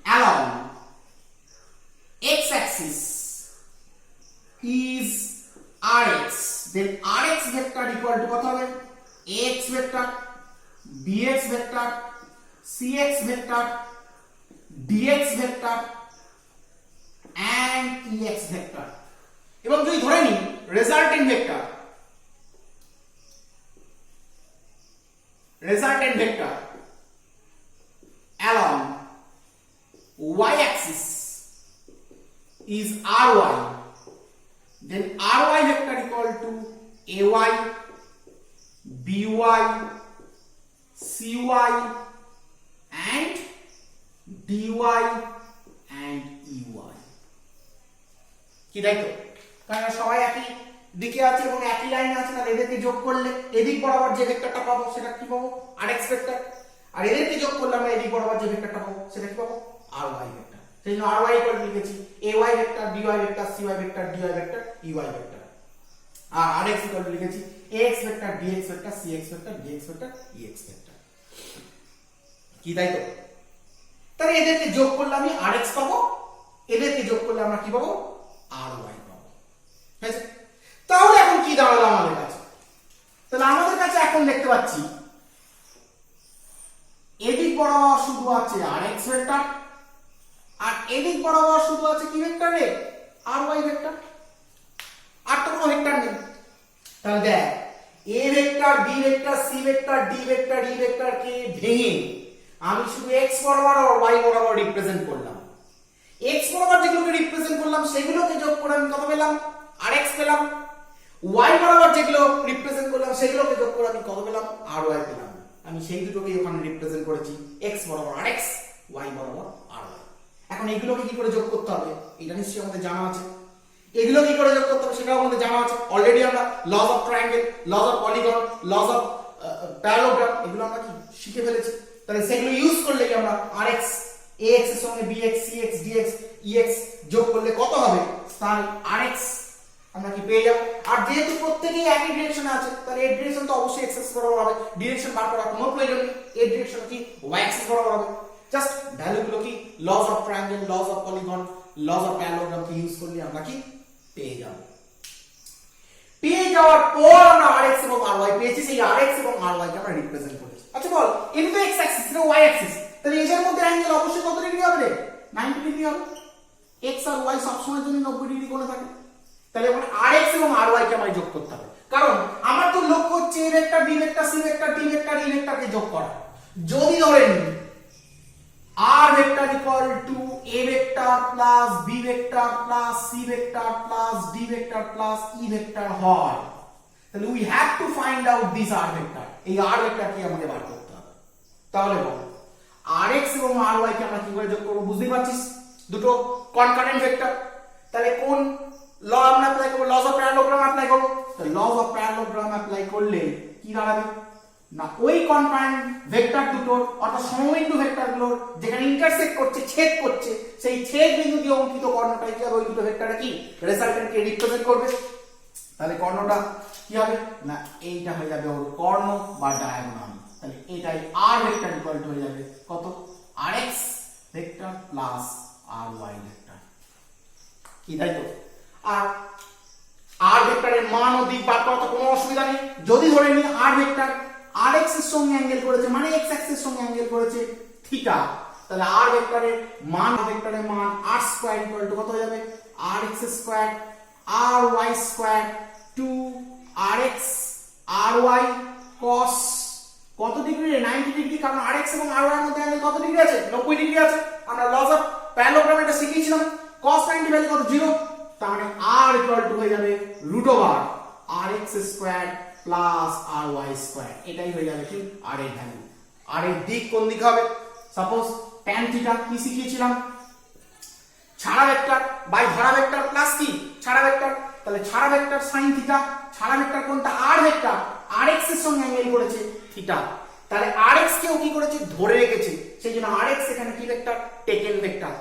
along x axis is rx, then rx vector equal to কত হবে? ax vector, bx vector, cx vector, dx vector and ex vector। এবং যদি ধরে নিই resultant vector along y axis is ry, then ry vector equal to ay, by, cy and dy and ey। কি তাই তো? কারণ সবাই একই দিকে আছে এবং একই লাইনে আছে, তাহলে এদেরকে যোগ করলে এদিক বরাবর যে ভেক্টরটা পাবো সেটা কি পাবো? rx vector. আর এদেরকে যোগ করলে আমরা এদিক বরাবর যে ভেক্টরটা পাবো সেটা কি পাবো? ry vector. সেই জন্য ry ইকুয়াল লিখেছি ay vector, by vector, cy vector, dy vector, ey vector. আর rx ইকুয়াল লিখেছি ax vector, bx vector, cx vector, dx vector, ex vector. কি তাই তো? তাহলে এদেরকে যোগ করলে আমি rx পাবো, এদেরকে যোগ করলে আমরা কি পাবো? ry পাবো। ঠিক আছে? তাহলে এখন কি দাঁড়ালো আমাদের কাছে? তাহলে আমাদের কাছে এখন দেখতে পাচ্ছি এদিক বরাবর শুধু আছে rx ভেক্টর, আর এদিক বরাবর শুধু আছে কি ভেক্টর রে, ry ভেক্টর, আর তো কোনো ভেক্টর নেই। তাহলে দেখ a vector, b vector, c vector, d vector, e vector কে ভেঙে আমি শুধু x বরাবর আর y বরাবর রিপ্রেজেন্ট করলাম। x বরাবর যেগুলোকে রিপ্রেজেন্ট করলাম সেগুলোকে যোগ করে আমি কত পেলাম, rx পেলাম। y বরাবর যেগুলো রিপ্রেজেন্ট করলাম সেগুলোকে যোগ করে আমি কত পেলাম, ry পেলাম। আমি সেই দুটোকে ওখানে রিপ্রেজেন্ট করেছি, x বরাবর rx, y বরাবর ry। এখন এগুলোকে কি করে যোগ করতে হবে এটা নিশ্চয়ই আমাদের জানা আছে। এগুলো কি করে যোগ করতে হবে সেটাও আমাদের জানা আছে। অলরেডি আমরা laws of triangle, laws of polygon, laws of parallelogram এগুলো আমরা কি শিখে ফেলেছি। তাহলে সেগুলো ইউজ করলে কি আমরা rx, ax এর সঙ্গে bx, cx, dx, ex যোগ করলে কত হবে, তাহলে rx আমরা কি পেয়ে যাব। আর যেহেতু প্রত্যেকই একই ডিরেকশনে আছে তাহলে এর ডিরেকশন তো অবশ্যই x অ্যাক্সিস বরাবর হবে, ডিরেকশন বার করার কোনো প্রয়োজন নেই, এর ডিরেকশন কি y অ্যাক্সিস বরাবর হবে। জাস্ট ভ্যালুগুলো কি laws of triangle, laws of polygon, laws of parallelogram কি ইউজ করলে আমরা কি পেয়ে যাব। পেয়ে যাওয়ার পর আমরা rx এবং ry পেয়েছি, সেই rx এবং ry কে আমরা রিপ্রেজেন্ট করেছি। আচ্ছা বল এটা তো x অ্যাক্সিস, এটা y অ্যাক্সিস, তাহলে এর মধ্যে অ্যাঙ্গেল অবশ্যই কত ডিগ্রি হবে রে, 90 ডিগ্রি হবে। x আর y সব সময়ের জন্য 90 ডিগ্রি কোণে থাকে। তাহলে এখন rx এবং ry কে আমায় যোগ করতে হবে, কারণ আমার তো লক্ষ্য হচ্ছে a vector, b vector, c vector, d vector, e vector কে যোগ করা। যদি ধরে নিই r vector equal to a vector plus b vector plus c vector plus d vector plus e vector হয়, তাহলে we have to find out this r vector. এই r vector কি আমাদের বার করতে হবে। তাহলে বল rx এবং ry কে আমরা কি করে যোগ করব, বুঝতেই পারছিস দুটো কনকারেন্ট ভেক্টর। তাহলে কোন ল আমরা অ্যাপ্লাই করব, লজ অফ প্যারালোগ্রাম অ্যাপ্লাই করব। তো লজ অফ প্যারালোগ্রাম অ্যাপ্লাই করলে কি দাঁড়াবে না, ওই কনকারেন্ট ভেক্টর দুটোর অর্থাৎ সমবিন্দু ভেক্টরগুলোর যেখানে ইন্টারসেক্ট করছে, ছেদ করছে, সেই ছেদ বিন্দু দিয়ে অঙ্কিত কর্ণটাই কি হবে, ওই দুটো ভেক্টরে কি রেজাল্টেন্টকে রিপ্রেজেন্ট করবে। তাহলে কর্ণটা কি হবে না, এইটা হয়ে যাবে ওর কর্ণ বা ডায়াগোনাল। তাহলে এটাই r ভেক্টর ইকুয়াল টু হয়ে যাবে কত, rx vector plus ry vector, কি তাই তো। আর r ভেক্টরের মান ও দিক বার করা তো কোনো অসুবিধা নেই। যদি ধরে নিই r ভেক্টর rx এর সঙ্গে অ্যাঙ্গেল করেছে, মানে x অ্যাক্সিস এর সঙ্গে অ্যাঙ্গেল করেছে থিটা, তাহলে r ভেক্টরের মান r স্কয়ার ইকুয়াল টু কত হয়ে যাবে, rx square ry square 2rx ry cos কত ডিগ্রি রে, 90 ডিগ্রি, কারণ rx এবং ry এর মধ্যে অ্যাঙ্গেল কত ডিগ্রি আছে, 90 ডিগ্রি আছে। আমরা লজ অফ প্যারালোগ্রাম এটা শিখেছিলাম, cos 90 ভ্যালু কত, 0। তার মানে r ইকুয়াল টু হয়ে যাবে √rx square plus ry square, এটাই হয়ে যাবে কি r এর ভ্যালু। আর এর দিক কোন দিকে হবে, সাপোজ tan থিটা কি শিখিয়েছিলাম, ছাড়া ভেক্টর বাই ধরা ভেক্টর প্লাস কি ছাড়া ভেক্টর। তাহলে ছাড়া ভেক্টর sin থিটা, ছাড়া ভেক্টর কোনটা, r ভেক্টর, rx এর সঙ্গে অ্যাঙ্গেল করেছে থিটা, তাহলে rx কেও কি করেছে ধরে রেখেছে, সেইজন্য rx এখানে কি vector, taken vector.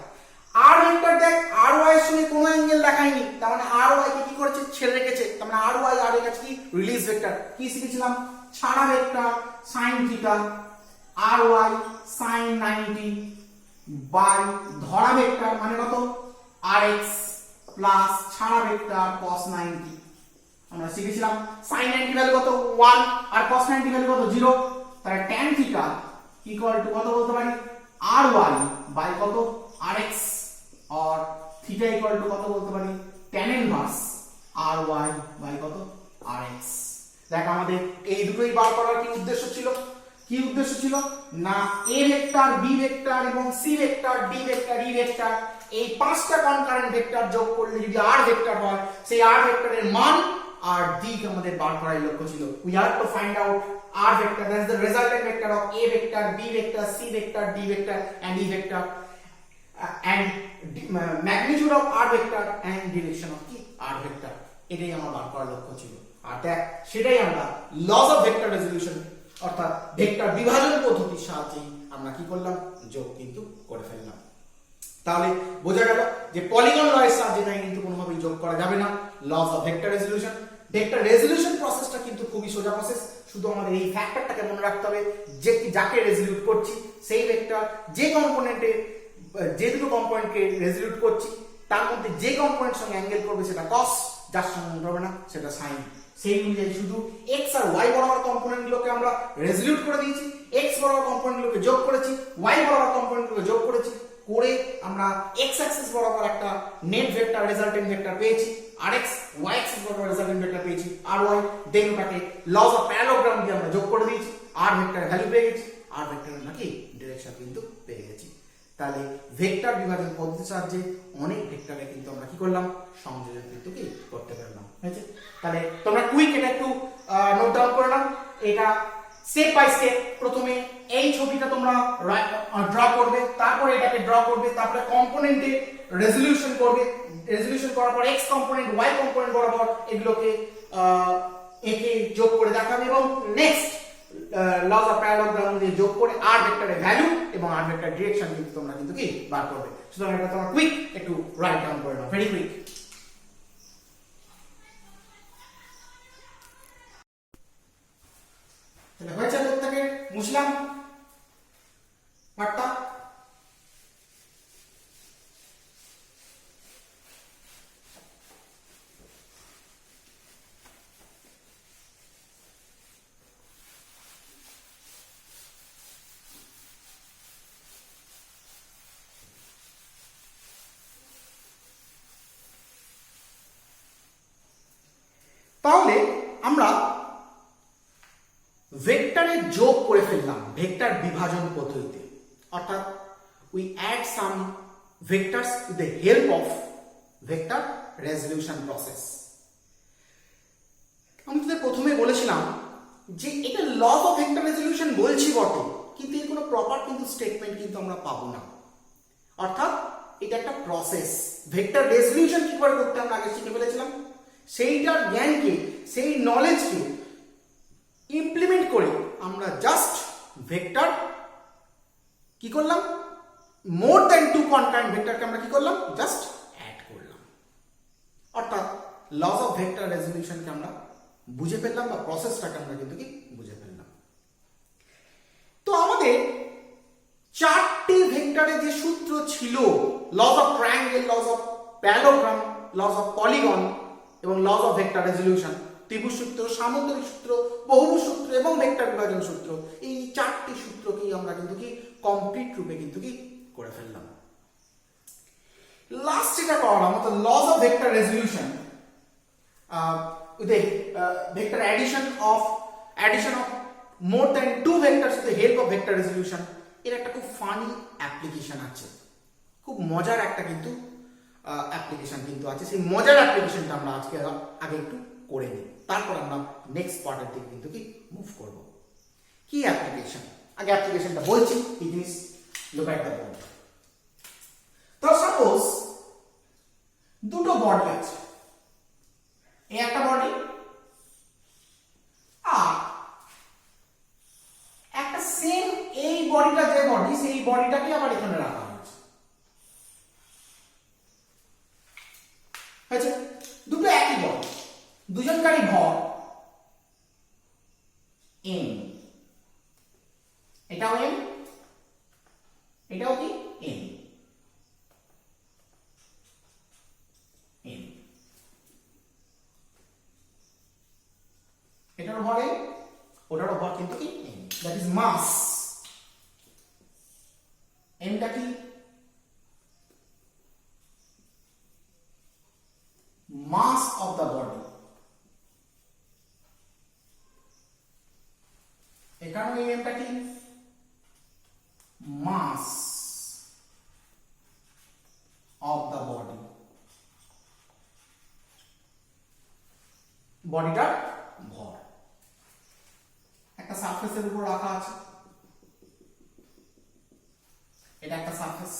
r vector দেখ ry এর সঙ্গে কোনো অ্যাঙ্গেল দেখায়নি, তার মানে ry কে কি করেছে ছেড়ে রেখেছে, তার মানে ry r এর কাছে কি রিলিজ ভেক্টর। কি শিখেছিলাম, ছাড়া vector sin theta ry sin 90 by ধরা ভেক্টর মানে কত rx প্লাস ছাড়া ভেক্টর cos 90। আমরা শিখেছিলাম sin 90 ভ্যালু কত 1 আর cos 90 ভ্যালু কত 0, তাহলে tan থিটা ইকুয়াল টু কত বলতে পারি ry বাই কত rx, আর থিটা ইকুয়াল টু কত বলতে পারি tan ইনভার্স ry বাই কত rx। দেখ আমাদের এই দুটোই বার করার কি উদ্দেশ্য ছিল, কি উদ্দেশ্য ছিল না, a ভেক্টর, b ভেক্টর এবং c vector, d vector, e vector এই পাঁচটা কনকারেন্ট ভেক্টর যোগ করলে যদি r ভেক্টর হয়, সেই r ভেক্টরের মান আর দিক আমাদের বার করার লক্ষ্য ছিল। we have to find out r vector, that is the resultant vector of a vector, b vector, c vector, d vector and e vector, and magnitude of r vector and direction of কি r vector, এটাই আমার বার করার লক্ষ্য ছিল। আর দেখ সেটাই আমরা laws of vector resolution অর্থাৎ ভেক্টর বিভাজন পদ্ধতির সাহায্যে আমরা কি করলাম, যোগ কিন্তু করে ফেললাম। তাহলে বোঝা গেল যে পলিগন ল এর সাহায্যে তাই কিন্তু কোনোভাবেই যোগ করা যাবে না। Lodge of vector resolution, vector resolution প্রসেসটা কিন্তু খুবই সোজা প্রসেস, শুধু আমাদের এই ফ্যাক্টরটাকে মনে রাখতে হবে যে যাকে রেজোলিউট করছি সেই ভেক্টর যে কম্পোনেন্টে, যে দুটো কম্পোনেন্টকে রেজোলিউট করছি তার মধ্যে যে কম্পোনেন্টের সঙ্গে অ্যাঙ্গেল করবে সেটা cos, যার সঙ্গে হবে না সেটা sin। সেই অনুযায়ী শুধু x আর y বরাবর কম্পোনেন্টগুলোকে আমরা রেজলিউট করে দিয়েছি, x বরাবর কম্পোনেন্টগুলোকে যোগ করেছি, y বরাবর কম্পোনেন্টগুলোকে যোগ করেছি, করে আমরা x অ্যাক্সিস বরাবর একটা নেট ভেক্টর রেজাল্টেন্ট ভেক্টর পেয়েছি, আর x y অ্যাক্সিস বরাবর রেজাল্টেন্ট ভেক্টর পেয়েছি, আর y দেন ওটাকে লস অফ প্যারালোগ্রাম দিয়ে আমরা যোগ করে দিয়েছি, আর ভেক্টরের ভ্যালু পেয়ে গেছি, আর ভেক্টরের নাকি ডিরেকশন কিন্তু পেয়ে গেছি। তাহলে ভেক্টর বিভাজন পদ্ধতির সাহায্যে অনেক ভেক্টরে কিন্তু আমরা কি করলাম, সংযোজন কিন্তু কি করতে পারলাম। হয়েছে? তাহলে তোমরা কুইক এটা একটু নোট ডাউন করে নাও। এটা স্টেপ বাই স্টেপ, প্রথমে এই ছবিটা তোমরা ড্র করবে, তারপরে এটাকে ড্র করবে, তারপরে কম্পোনেন্টে রেজলিউশন করবে, রেজলিউশন করার পর x কম্পোনেন্ট y কম্পোনেন্ট বরাবর এগুলোকে একে যোগ করে দেখাবে, এবং নেক্সট লস অফ প্যারালোগ্রাম দিয়ে যোগ করে আর ভেক্টরের ভ্যালু এবং আর ভেক্টর ডিরেকশন কিন্তু তোমরা কিন্তু কি বার করবে। সুতরাং এটা তোমরা কুইক একটু রাইট ডাউন করে নাও, ভেরি কুইক। তাহলে হয়েছে, প্রত্যেকে মুছলাম পাঠটা। তাহলে আমরা ভেক্টরের যোগ করে ফেললাম ভেক্টর বিভাজন পদ্ধতিতে, অর্থাৎ we add some vectors with the help of vector resolution process. আমি তোদের প্রথমে বলেছিলাম যে এটা লস অফ ভেক্টর রেজলিউশন বলছি বটে, কিন্তু এর কোনো প্রপার কিন্তু স্টেটমেন্ট কিন্তু আমরা পাবো না। অর্থাৎ এটা একটা প্রসেস। ভেক্টর রেজলিউশন কি করে করতে আমরা আগে শিখে ফেলেছিলাম, সেইটার জ্ঞানকে, সেই নলেজকে ইমপ্লিমেন্ট করে আমরা জাস্ট ভেক্টর কি করলাম, মোর দ্যান টু কনকারেন্ট ভেক্টরকে আমরা কি করলাম, জাস্ট অ্যাড করলাম। অর্থাৎ লস অফ ভেক্টর রেজলিউশনকে আমরা বুঝে ফেললাম, বা প্রসেসটাকে আমরা কিন্তু কি বুঝে ফেললাম। তো আমাদের চারটি ভেক্টরের যে সূত্র ছিল, laws of triangle, laws of parallelogram, laws of polygon এবং লস অফ ভেক্টর রেজলিউশন, ত্রিভুজ সূত্র, সামন্তরিক সূত্র, বহুভুজ সূত্র এবং ভেক্টর বিভাজন সূত্র, এই চারটি সূত্রকেই আমরা কিন্তু কি কমপ্লিট রূপে কিন্তু কি করে ফেললাম। লাস্ট যেটা করলাম, অর্থাৎ laws of vector resolution with a vector addition of more than two vectors with the help of vector resolution, এর একটা খুব ফানি অ্যাপ্লিকেশন আছে, খুব মজার একটা কিন্তু অ্যাপ্লিকেশন কিন্তু আছে। সেই মজার অ্যাপ্লিকেশনটা আমরা আগে একটু করে নিই, তারপর আমরা নেক্সট পার্টের দিকে কিন্তু কি মুভ করব। কি অ্যাপ্লিকেশন, আগে অ্যাপ্লিকেশনটা বলছি, কি জিনিস, লুক এট দ্য বোর্ড। তো সাপোজ দুটো বডি আছে, এই একটা বডি আর একটা সেম এই বডিটা, যে বডি, সেই বডিটাকে আবার এখানে রাখা হয়েছে। দুটো একই বডি, দুজনকারই ভর m, এটাও m, এটাও কি m, এটার ভর m, ওটারও ভর কিন্তু কি m, দ্যাট ইজ মাস। mটা কি, mass of the body, এখানে এই mটা কি, mass of the body, বডিটার ভর একটা সারফেসের উপর রাখা আছে, এটা একটা সারফেস,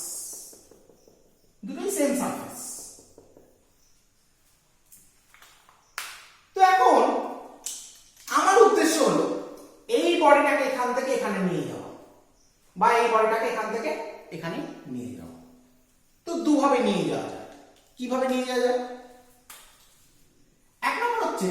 দুটোই সেম সারফেস। তো এখন আমার উদ্দেশ্য হলো এই বডিটাকে এখান থেকে এখানে নিয়ে যাওয়া, বা এই বডিটাকে এখান থেকে এখানে নিয়ে যাওয়া। তো দুভাবে নিয়ে যাওয়া যায়। কিভাবে নিয়ে যাওয়া যায়? এক নম্বর হচ্ছে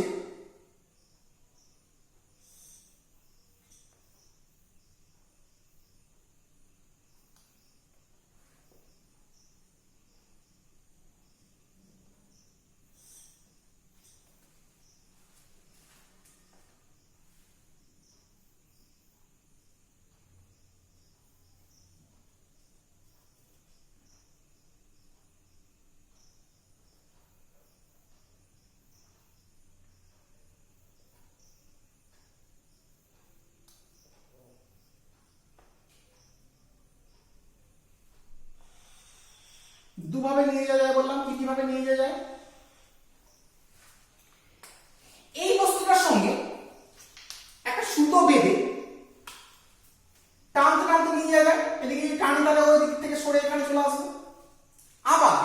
যায় বললাম, কিভাবে নিয়ে যায়? এই বস্তুটার সঙ্গে একটা সুতো বেঁধে টানতে টানতে নিয়ে যাওয়া যায়, এদিকে টানি তাহলে ওই দিক থেকে সরে এখানে চলে আসবে। আবার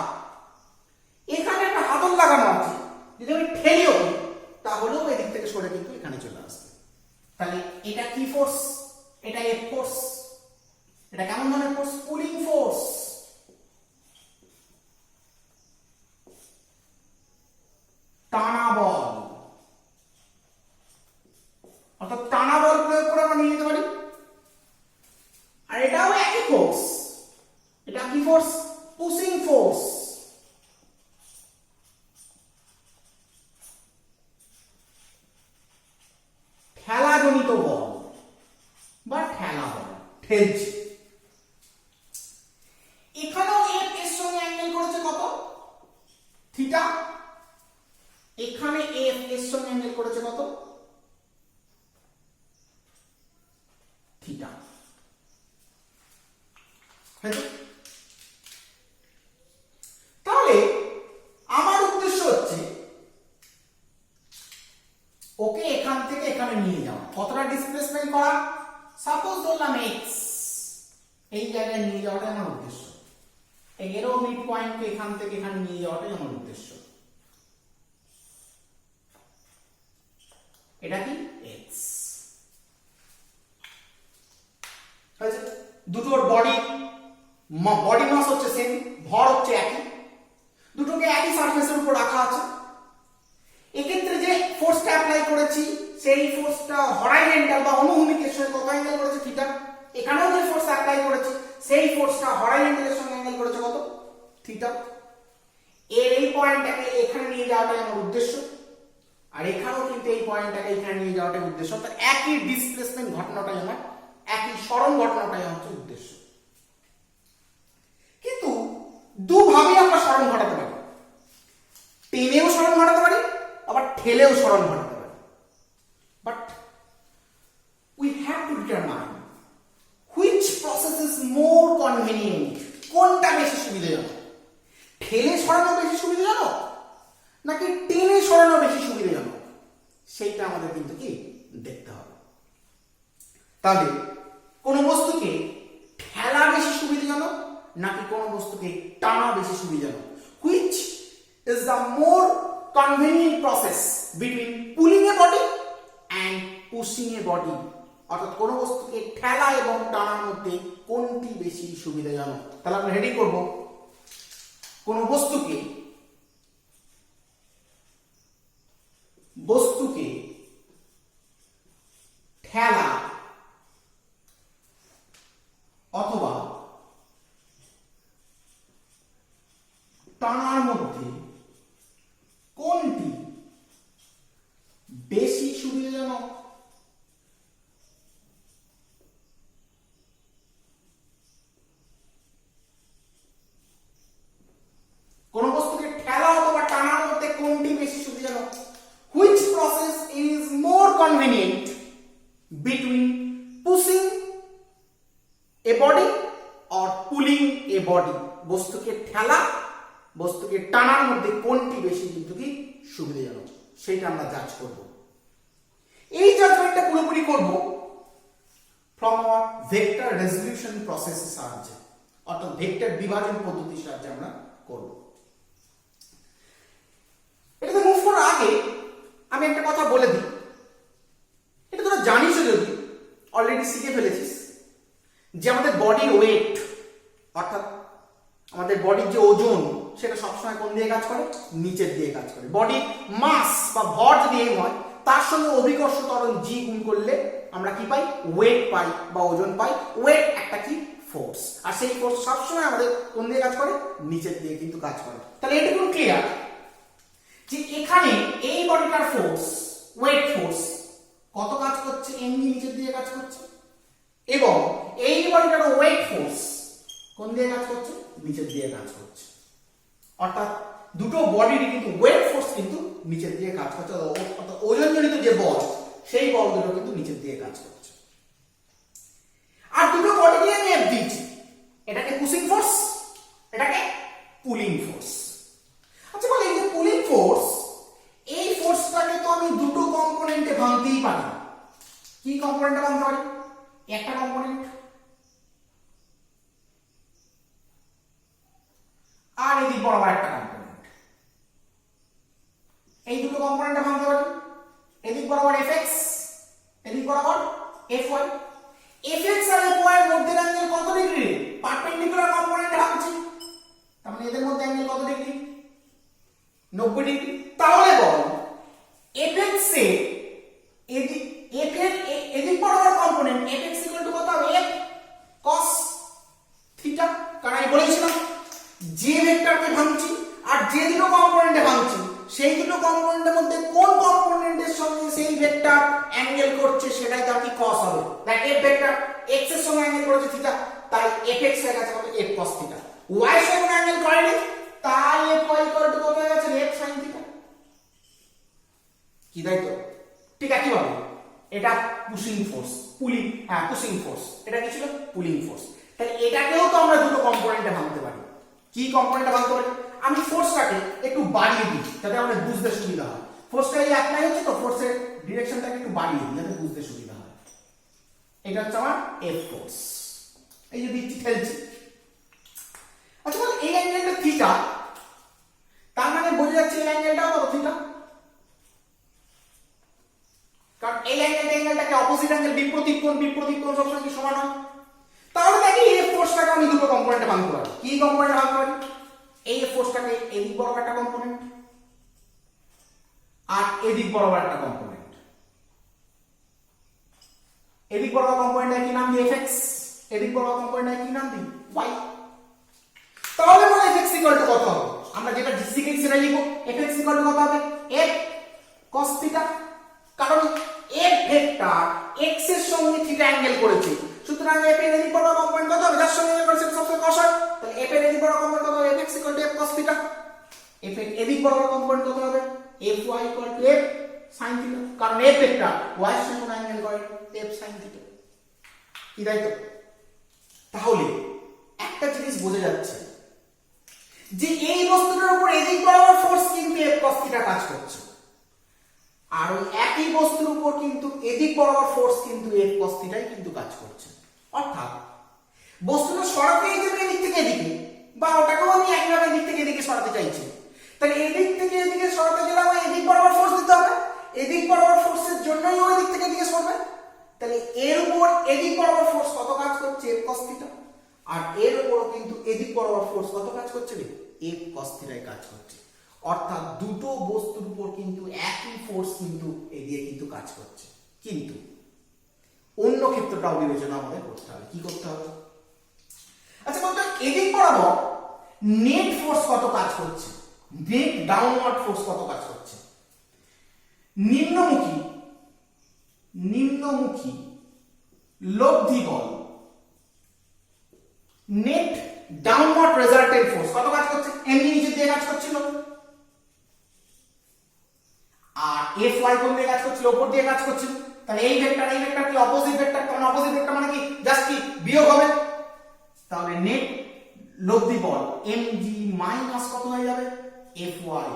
এখানে একটা হাতল লাগানো আছে, যদি আমি ঠেলিও তাহলেও এদিক থেকে সরে কিন্তু এখানে চলে আসবে। তাহলে এটা কি ফোর্স? এটা এফ ফোর্স। এটা কেমন ধরনের ফোর্স? Pulling force. টানা বল, অর্থাৎ টানা বল প্রয়োগ করে আমরা নিয়ে নিতে পারি। আর এটাও একই ফোর্স। এটা কি ফোর্স? Pushing force. ঠেলাজনিত বল বা ঠেলা বল, ঠেলছে। এখানেও এফ এর সঙ্গে অ্যাঙ্গেল করেছে কত? থিটা। এখানে এফ এর সঙ্গে অ্যাঙ্গেল করেছে কত? থিটা। তাহলে আমার উদ্দেশ্য হচ্ছে ওকে এখান থেকে এখানে নিয়ে যাওয়া। কতটা ডিসপ্লেসমেন্ট করা? সাপোজ ধরলাম এক্স, এই জায়গায় নিয়ে যাওয়াটাই আমার উদ্দেশ্য। এরও মিড পয়েন্টকে এখান থেকে এখানে নিয়ে যাওয়াটাই আমার উদ্দেশ্য। এটা কি? এক্স। দুটোর বডি মাস হচ্ছে সেম, ভর হচ্ছে একই, দুটোকে একই সারফেসের উপর রাখা আছে। এক্ষেত্রে যে ফোর্সটা অ্যাপ্লাই করেছি সেই ফোর্সটা হরাইজন্টাল বা অনুভূমিকের সঙ্গে কত অ্যাঙ্গেল করেছে? থিটা। এখানেও যে ফোর্স অ্যাপ্লাই করেছি সেই ফোর্সটা হরাইজন্টালের সঙ্গে অ্যাঙ্গেল করেছে কত? থিটা। এর এই পয়েন্টটাকে এখানে নিয়ে যাওয়াটাই আমার উদ্দেশ্য, আর এখানেও কিন্তু এই পয়েন্টটাকে এখানে নিয়ে যাওয়াটাই উদ্দেশ্য। অর্থাৎ একই ডিসপ্লেসমেন্ট ঘটনাটাই আমার, একই সরণ ঘটনাটাই হচ্ছে উদ্দেশ্য। কিন্তু দুভাবে আমরা সরণ ঘটাতে পারি। টেনেও সরণ ঘটাতে পারি, আবার ঠেলেও সরণ ঘটাতে পারি। But we have to determine which process is more convenient. কোনটা বেশি সুবিধাজনক? ঠেলে সরানো বেশি সুবিধাজনক নাকি টেনে সরানো বেশি সুবিধাজনক? সেইটা আমাদের কিন্তু কি দেখতে হবে। তাহলে কোন বস্তুকে ঠেলা বেশি সুবিধাজনক নাকি কোন বস্তুকে টানা বেশি সুবিধাজনক? Which is the more convenient process between pulling a body and pushing a body? অর্থাৎ কোন বস্তুকে ঠেলা এবং টানার মধ্যে কোনটি বেশি সুবিধাজনক? তাহলে আমরা হেডিং করব কোন বস্তুকে ঠেলা অথবা টানার মধ্যে কোনটি বেশি সুবিধাজনক? কোন বস্তুকে ঠেলা অথবা টানার মধ্যে কোনটি বেশি সুবিধাজনক? Which process is more convenient between pushing a body or pulling a body? বস্তুকে ঠেলা, বস্তুকে টানার মধ্যে কোনটি বেশি কিন্তু কি সুবিধাজনক, সেটা আমরা জাজ করব। এই জাজমেন্টটা পুরোপুরি করব ফ্রম আওয়ার ভেক্টর রেজলিউশন প্রসেসের সাহায্যে, অর্থাৎ ভেক্টর বিভাজন পদ্ধতির সাহায্যে আমরা করব। এটাতে মুভ করার আগে আমি একটা কথা বলে দিই, এটা তোরা জানিস যদি, অলরেডি শিখে ফেলেছিস, যে আমাদের বডির ওয়েট অর্থাৎ আমাদের বডির যে ওজন সেটা সবসময় কোন দিয়ে কাজ করে? নিচের দিয়ে কাজ করে। বডির মাস বা ভর যদি এম হয় তার সঙ্গে অভিকর্ষ ত্বরণ জি গুণ করলে আমরা কি পাই? ওয়েট পাই বা ওজন পাই। ওয়েট একটা কি? ফোর্স। আর সেই ফোর্স সবসময় আমাদের কোন দিয়ে কাজ করে? নিচের দিয়ে কিন্তু কাজ করে। তাহলে এটুকু ক্লিয়ার যে এখানে এই বডিটার ফোর্স, ওয়েট ফোর্স কত কাজ করছে? এমনি নিচের দিয়ে কাজ করছে, এবং এই বডিটার ওয়েট ফোর্স কোন দিয়ে কাজ করছে? নিচের দিয়ে কাজ করছে। অর্থাৎ দুটো বডিরই কিন্তু ওয়েট ফোর্স কিন্তু নিচের দিয়ে কাজ করছে, অর্থাৎ ওজনজনিত যে বল সেই বল দুটো কিন্তু নিচের দিয়ে কাজ করছে। আর দুটো বডি দিয়ে আমি এফ দিয়েছি, এটাকে পুশিং ফোর্স, এটাকে পুলিং ফোর্স। এই দুটো কম্পোনেন্টে ভাঙতে পারি। এদিক বরাবর fx, এদিক বরাবর fy। fx আর fy এর মধ্যে অ্যাঙ্গেল কত ডিগ্রি? পারপেন্ডিকুলার কম্পোনেন্টে ভাঙছি, তার মানে এদের মধ্যে অ্যাঙ্গেল কত ডিগ্রি? 90 ডিগ্রি। তাহলে বল fx এ এদিক বরাবর কম্পোনেন্ট fx কত হবে? f cos theta. কারণ আমি বলেছিলাম যে ভেক্টরকে ভাঙছি আর যে দুটো কম্পোনেন্টে ভাঙছি সেই দুটো কম্পোনেন্টের মধ্যে কোন কম্পোনেন্টের সঙ্গে সেই ভেক্টর অ্যাঙ্গেল করছে সেটাই তার কি cos হবে। দেখ f ভেক্টর x এর সঙ্গে অ্যাঙ্গেল করেছে থিটা, তাই fx হয়ে গেছে কত? f cos theta. y এর সঙ্গে অ্যাঙ্গেল করেনি, তাই fy কত হয়ে গেছে? f sin theta. কি তাই তো? ঠিক আছে, কিভাবে? এটা পুশিং ফোর্স, পুশিং ফোর্স। এটা কি ছিল? Pulling force. তাহলে এটাকেও তো আমরা দুটো কম্পোনেন্টে ভাঙতে পারি। কি কম্পোনেন্টে ভাঙতে পারি? আমি ফোর্সটাকে একটু বাড়িয়ে দিই যাতে আমাদের বুঝতে সুবিধা হয়। ফোর্সটা এই অ্যাপ্লাই হচ্ছে তো, ফোর্সের ডিরেকশনটাকে একটু বাড়িয়ে দিই যাতে বুঝতে সুবিধা হয়। এটা হচ্ছে আমার এফ ফোর্স। এই যে দিচ্ছি, ঠেলছি। আচ্ছা বল, এই অ্যাঙ্গেলটা থিটা, তার মানে বোঝা যাচ্ছে এই অ্যাঙ্গেলটাও কত? থিটা। কারণ এই অ্যাঙ্গেলটাকে অপোজিট অ্যাঙ্গেল, বিপরীত কোণ সবসময় কি সমান হয়? তাহলে দেখি এই ফোর্সটাকে আমি দুটো কম্পোনেন্টে ভাঙতে পারি। কি কম্পোনেন্টে ভাঙতে পারি? এই ফোর্সটাকে এদিক বরাবর একটা কম্পোনেন্ট আর এদিক বরাবর একটা কম্পোনেন্ট। এদিক বরাবর কম্পোনেন্টের কি নাম দিই? fx। এদিক বরাবর কম্পোনেন্টের কি নাম দিই? y। তাহলে বলে fx কত হবে? আমরা যেটা শিখেছি সেটা লিখব। fx কত হবে? f cos theta. কারণ f ভেক্টর x এর সঙ্গে থিটা অ্যাঙ্গেল করেছে, সুতরাং f এর এদিক বরাবর কম্পোনেন্ট কত হবে? যার সঙ্গে অ্যাঙ্গেল করেছে সবসময় cos হয়। তাহলে f এর এদিক বরাবর কম্পোনেন্ট কত হবে? fx f cos theta. f এর এদিক বরাবর কম্পোনেন্ট কত হবে? fy f sin theta. কারণ f ভেক্টর y এর সঙ্গে অ্যাঙ্গেল করে f sin থিটা। কি তাই তো? তাহলে একটা জিনিস বোঝা যাচ্ছে যে এই বস্তুটার উপর এদিক বরাবর ফোর্স কিন্তু f cos থিটা কাজ করছে, আর ওই একই বস্তুর উপর কিন্তু এদিক বরাবর ফোর্স কিন্তু f cos থিটাই কিন্তু কাজ করছে। অর্থাৎ বস্তুটা সরাতে যাবে এদিক থেকে এদিকে, বা ওটাকেও আমি একইভাবে এদিক থেকে এদিকে সরাতে চাইছি। তাহলে এদিক থেকে এদিকে সরাতে গেলে আমার এদিক বরাবর ফোর্স দিতে হবে। এদিক বরাবর ফোর্সের জন্যই ওই দিক থেকে এদিকে সরবে। তাহলে এর উপর এদিক বরাবর ফোর্স কত কাজ করছে? f cos theta. আর এর উপর কিন্তু এদিক বরাবর ফোর্স কত কাজ করছে? f cos থিটাই কাজ করছে। অর্থাৎ দুটো বস্তুর উপর কিন্তু একই ফোর্স কিন্তু এদিকে কিন্তু কাজ করছে। কিন্তু অন্য ক্ষেত্রটাও বিবেচনা আমাদের করতে হবে। কি করতে হবে? আচ্ছা বলতো, এদিক বরাবর নেট ফোর্স কত কাজ করছে? নেট ডাউনওয়ার্ড ফোর্স কত কাজ করছে? নিম্নমুখী লব্ধি বল, নেট ডাউনওয়ার্ড রেজাল্টেন্ট ফোর্স কত কাজ করছে? এমনি নিচে দিয়ে কাজ করছিল, আর fy কোণ দিয়ে কাজ করছিল? উপর দিয়ে কাজ করছিল। তাহলে এই ভেক্টর কি অপোজিট ভেক্টর? কারণ অপোজিট ভেক্টর মানে কি? জাস্ট কি বিয়োগ হবে। তাহলে নেট লব্ধি বল mg মাইনাস কত হয়ে যাবে? fy,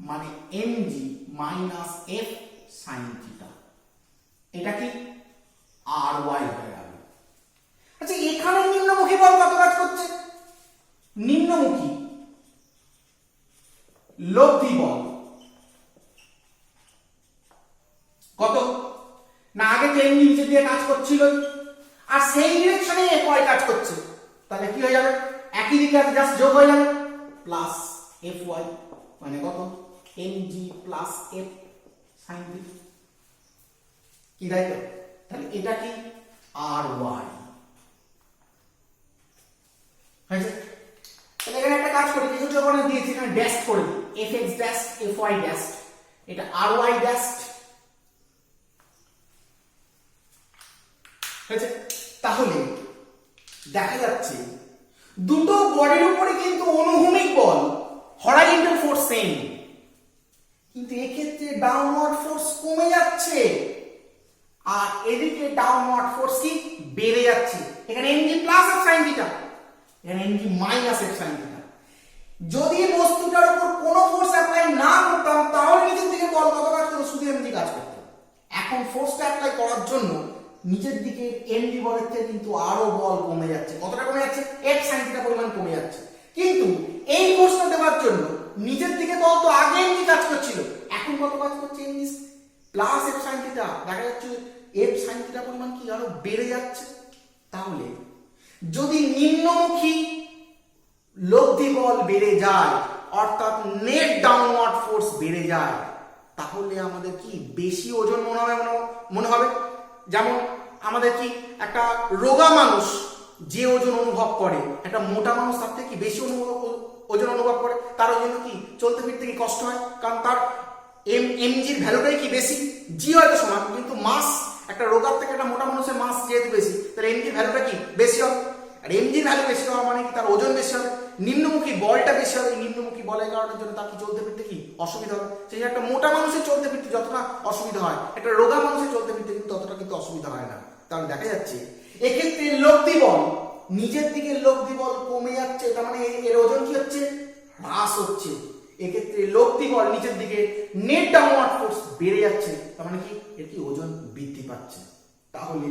মানে mg minus f sin theta. এটা কি ry হয়ে যাবে। আচ্ছা, এখানে নিম্নমুখী বল কত কাজ করছে? নিম্নমুখী লব্ধি বল কত? না, আগে তো এমনি নিচে দিয়ে কাজ করছিল আর সেই ডিরেকশনে fy কাজ করছে। তাহলে কি হয়ে যাবে? একই দিকে জাস্ট যোগ হয়ে যাবে, প্লাস fy মানে কত? mg plus f sin theta. কি তাই তো? তাহলে এটা কি ry হয়েছে। তাহলে এখানে একটা কাজ করি, যেহেতু ওখানে দিয়েছি এখানে ড্যাশ করে দিই, fx ড্যাশ fy ড্যাশ, এটা ry ড্যাশ হয়েছে। তাহলে দেখা যাচ্ছে দুটো বডির উপরে কিন্তু অনুভূমিক বল, হরাইজন্টাল ফোর্স সেম, কিন্তু এক্ষেত্রে ডাউনওয়ার্ড ফোর্স কমে যাচ্ছে আর এদিকে ডাউনওয়ার্ড ফোর্স কি বেড়ে যাচ্ছে। এখানে mg plus f sin theta, এখানে mg minus f sin theta. যদি বস্তুটার উপর কোনো ফোর্স অ্যাপ্লাই না করতাম তাহলে নিচের দিকে বল কত কাজ করতো? শুধু mg কাজ করতো। এখন ফোর্সটা অ্যাপ্লাই করার জন্য নিচের দিকে mg বলের থেকে কিন্তু আরো বল কমে যাচ্ছে। কতটা কমে যাচ্ছে? f sin থিটা পরিমাণ কমে যাচ্ছে। কিন্তু এই ফোর্সটা দেওয়ার জন্য নিচের দিকে বল তো আগে mg কাজ করছিল, এখন কত কাজ করছে MG plus F sine theta, দেখা যাচ্ছে এফ সাইন থিটা পরিমাণ কি আরো বেড়ে যাচ্ছে। তাহলে যদি নিম্নমুখী লব্ধি বল বেড়ে যায় অর্থাৎ নেট ডাউনওয়ার্ড ফোর্স বেড়ে যায়, তাহলে আমাদের কি বেশি ওজন মনে হবে। যেমন আমাদের কি একটা রোগা মানুষ যে ওজন অনুভব করে, একটা মোটা মানুষ তার থেকে কি বেশি ওজন অনুভব করে, তার জন্য কি চলতে ফিরতে কি কষ্ট হয়, কারণ তার এমজির ভ্যালুটাই কি বেশি, জি হয়তো সমান কিন্তু মাস, একটা রোগার থেকে একটা মোটা মানুষের মাস যেহেতু বেশি, তাহলে এমজির ভ্যালুটা কি বেশি হবে। আর এমজির ভ্যালু বেশি হওয়া মানে কি তার ওজন বেশি হবে, নিম্নমুখী বলটা বেশি হবে, নিম্নমুখী বলের কারণের জন্য তার কি চলতে ফিরতে কি অসুবিধা হবে। সেই একটা মোটা মানুষের চলতে ফিরতে যতটা অসুবিধা হয়, একটা রোগা মানুষের চলতে ফিরতে কিন্তু ততটা কিন্তু অসুবিধা হয় না। তাহলে দেখা যাচ্ছে এক্ষেত্রে লব্ধি বল, নিজের দিকে লব্ধি বল কমে যাচ্ছে, তার মানে এর ওজন কি হচ্ছে, হ্রাস হচ্ছে। এক্ষেত্রে লব্ধি বল নিচের দিকে, নেট ডাউনওয়ার্ড ফোর্স বেড়ে যাচ্ছে, তার মানে কি এর কি ওজন বৃদ্ধি পাচ্ছে। তাহলে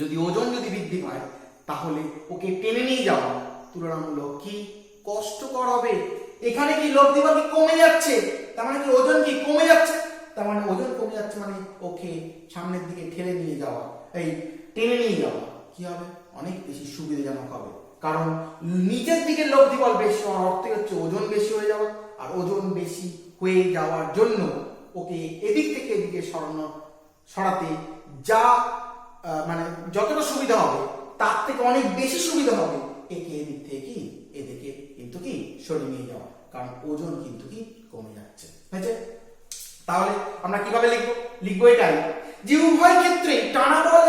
যদি ওজন বৃদ্ধি পায় তাহলে ওকে টেনে নিয়ে যাওয়া তুলনামূলক কি কষ্টকর হবে। এখানে কি লব্ধি বল কি কমে যাচ্ছে, তার মানে কি ওজন কি কমে যাচ্ছে, তার মানে ওজন কমে যাচ্ছে মানে ওকে সামনের দিকে ঠেলে নিয়ে যাওয়া, এই টেনে নিয়ে যাওয়া কি হবে, অনেক বেশি সুবিধাজনক হবে। কারণ নিচের দিকে লব্ধি বল বেশি হওয়ার অর্থ হচ্ছে ওজন বেশি হয়ে যাওয়া, আর ওজন বেশি হয়ে যাওয়ার জন্য ওকে এদিক থেকে এদিকে সরাতে যা মানে যতটা সুবিধা হবে তার থেকে অনেক বেশি সুবিধা হবে একে এদিক থেকে কি এদিকে কিন্তু কি সরিয়ে নিয়ে যাওয়া, কারণ ওজন কিন্তু কি কমে যাচ্ছে। তাহলে আমরা কিভাবে লিখবো এটাই যে উভয় ক্ষেত্রে টানা বল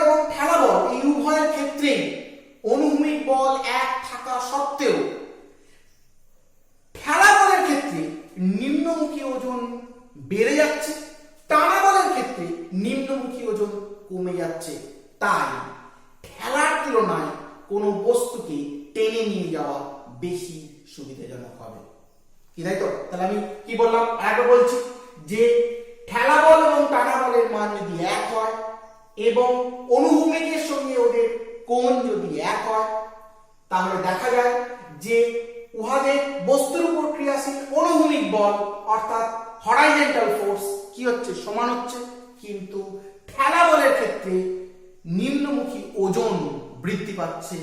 এবং ঠেলা বল এই উভয়ের ক্ষেত্রে অনুভূমিক বল এক থাকা সত্ত্বেও ঠেলা বলের ক্ষেত্রে নিম্নমুখী ওজন বেড়ে যাচ্ছে, টানা বলের ক্ষেত্রে নিম্নমুখী ওজন কমে যাচ্ছে। তাই ঠেলার তুলনায় কোনো বস্তুকে টেনে নিয়ে যাওয়া বেশি সুবিধাজনক হবে। কি তাই তো? তাহলে আমি কি বললাম আরেকবার বলছি যে ঠেলা বল এবং টানা বলের মান যদি এক হয় এবং অনুভূমিকের সঙ্গে ওদের কোণ যদি এক হয়, তাহলে দেখা যায় যে উহাদের বস্তুর উপর ক্রিয়াশীল অনুভূমিক বল অর্থাৎ হরাইজন্টাল ফোর্স কি হচ্ছে, সমান হচ্ছে। কিন্তু ঠেলা বলের ক্ষেত্রে নিম্নমুখী ওজন বৃদ্ধি পাচ্ছে,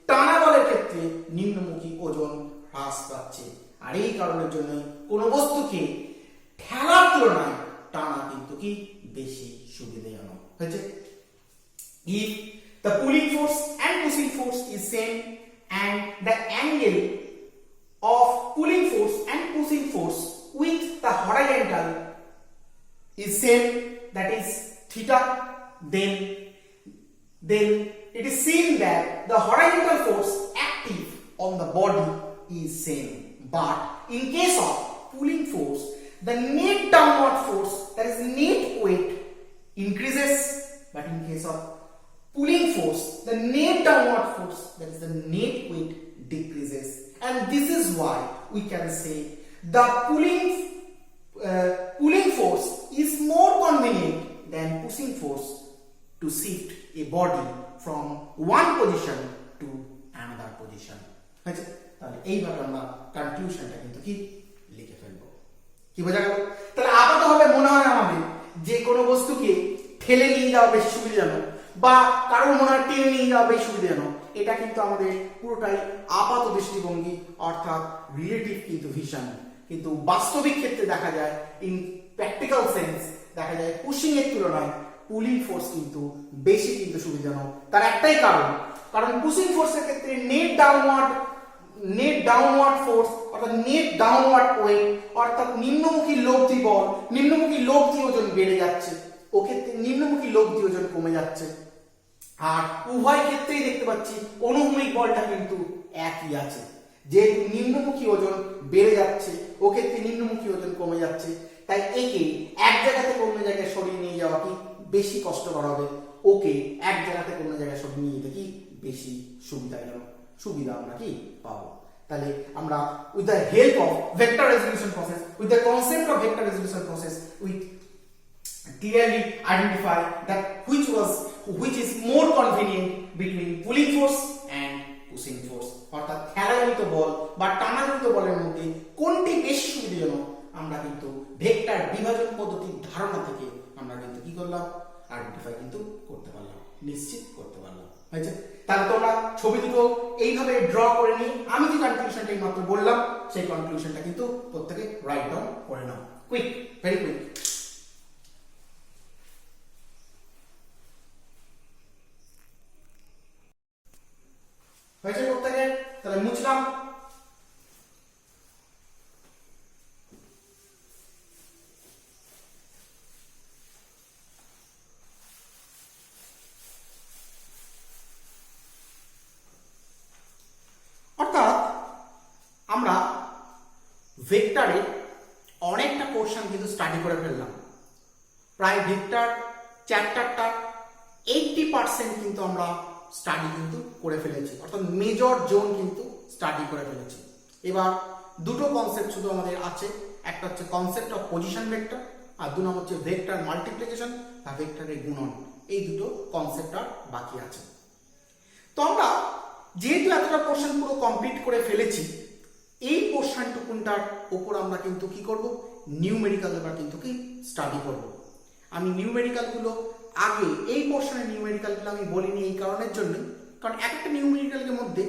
টানা বলের ক্ষেত্রে নিম্নমুখী ওজন হ্রাস পাচ্ছে। আর এই কারণের জন্য কোন বস্তুকে ঠেলার তুলনায় টানা কিন্তু কি বেশি সুবিধাজনক হয়েছে। If the pulling force and pushing force is same and the angle of pulling force and pushing force with the horizontal is same, that is theta, then it is seen that the horizontal force active on the body is same. But in case of pulling force, the net downward force, that is net weight, increases. But in case of pulling force, the net downward force, that is the net weight, decreases. And this is why we can say the pulling force is more convenient than pushing force to shift a body from one position to another position. তাহলে এইভাবে আমরা কনক্লুশনটা কিন্তু কি লিখে ফেলবো। কি বোঝা গেল? তাহলে আপাতভাবে মনে হয় আমাদের যে কোনো বস্তুকে ঠেলে নিয়ে যাওয়া বেশি সুবিধাজনক বা কারোর মনে হয় টেনে নিয়ে যাওয়া বেশি সুবিধাজনক, এটা কিন্তু আমাদের পুরোটাই আপাত দৃষ্টিভঙ্গি অর্থাৎ রিলেটিভ কিন্তু ভিশন। কিন্তু বাস্তবিক ক্ষেত্রে দেখা যায়, ইন প্র্যাকটিক্যাল সেন্স দেখা যায় পুশিং এর তুলনায় পুলিং ফোর্স কিন্তু বেশি কিন্তু সুবিধাজনক। তার একটাই কারণ পুশিং ফোর্সের ক্ষেত্রে নেট ডাউনওয়ার্ড ফোর্স অর্থাৎ নেট ডাউনওয়ার্ড ওয়েট অর্থাৎ নিম্নমুখী লব্ধি বল, নিম্নমুখী লব্ধি ওজন বেড়ে যাচ্ছে, ও ক্ষেত্রে নিম্নমুখী লব্ধি ওজন কমে যাচ্ছে। আর উভয় ক্ষেত্রেই দেখতে পাচ্ছি অনুভূমিক বলটা কিন্তু একই আছে, যেহেতু নিম্নমুখী ওজন বেড়ে যাচ্ছে ও ক্ষেত্রে নিম্নমুখী ওজন কমে যাচ্ছে, তাই একে এক জায়গা থেকে অন্য জায়গায় সরিয়ে নিয়ে যাওয়া কি বেশি কষ্টকর হবে, ওকে এক জায়গা থেকে অন্য জায়গায় সরিয়ে নিয়ে যেতে কি বেশি সুবিধা আমরা কি পাবো। তাহলে আমরা with the help of vector resolution process, with the concept of vector resolution process, we clearly identify that which is more convenient between pulling force and pushing force, অর্থাৎ ঠেলাজনিত বল বা টানাজনিত বলের মধ্যে কোনটি বেশি সুবিধাজনক আমরা কিন্তু ভেক্টর বিভাজন পদ্ধতির ধারণা থেকে আমরা কিন্তু কি করলাম, আইডেন্টিফাই কিন্তু করতে পারলাম, নিশ্চিত করতে পারলাম। হয়েছে? তাহলে তোমরা ছবি দুটো এইভাবে ড্র করে নিয়ে আমি যে কনক্লুশনটা মাত্র বললাম সেই কনক্লুশনটা কিন্তু প্রত্যেকে রাইট ডাউন করে নাও। Quick, very quick. হয়েছে প্রত্যেকে? তাহলে মুছলাম। অর্থাৎ আমরা ভেক্টরে অনেকটা পোর্শন কিন্তু স্টাডি করে ফেললাম। প্রায় ভেক্টর চ্যাপ্টারটা 80% কিন্তু আমরা স্টাডি কিন্তু করে ফেলেছি, অর্থাৎ মেজর জোন কিন্তু স্টাডি করে ফেলেছি। এবার দুটো কনসেপ্ট শুধু আমাদের আছে, একটা হচ্ছে কনসেপ্ট অফ পজিশন ভেক্টর, আর 2 নম্বর হচ্ছে ভেক্টর মাল্টিপ্লিকেশন বা ভেক্টরের গুণন। এই দুটো কনসেপ্ট আর বাকি আছে। তো আমরা যেহেতু এতটা পোর্শন পুরো কমপ্লিট করে ফেলেছি, এই পোর্শনটুকুনটার উপর আমরা কিন্তু কি করব, নিউমেরিক্যাল এবার কিন্তু কি স্টাডি করব। আমি নিউমেরিক্যালগুলো আগে এই পোর্শনের নিউমেরিক্যালগুলো আমি বলিনি এই কারণের জন্য, কারণ একটা নিউমেরিক্যালের মধ্যে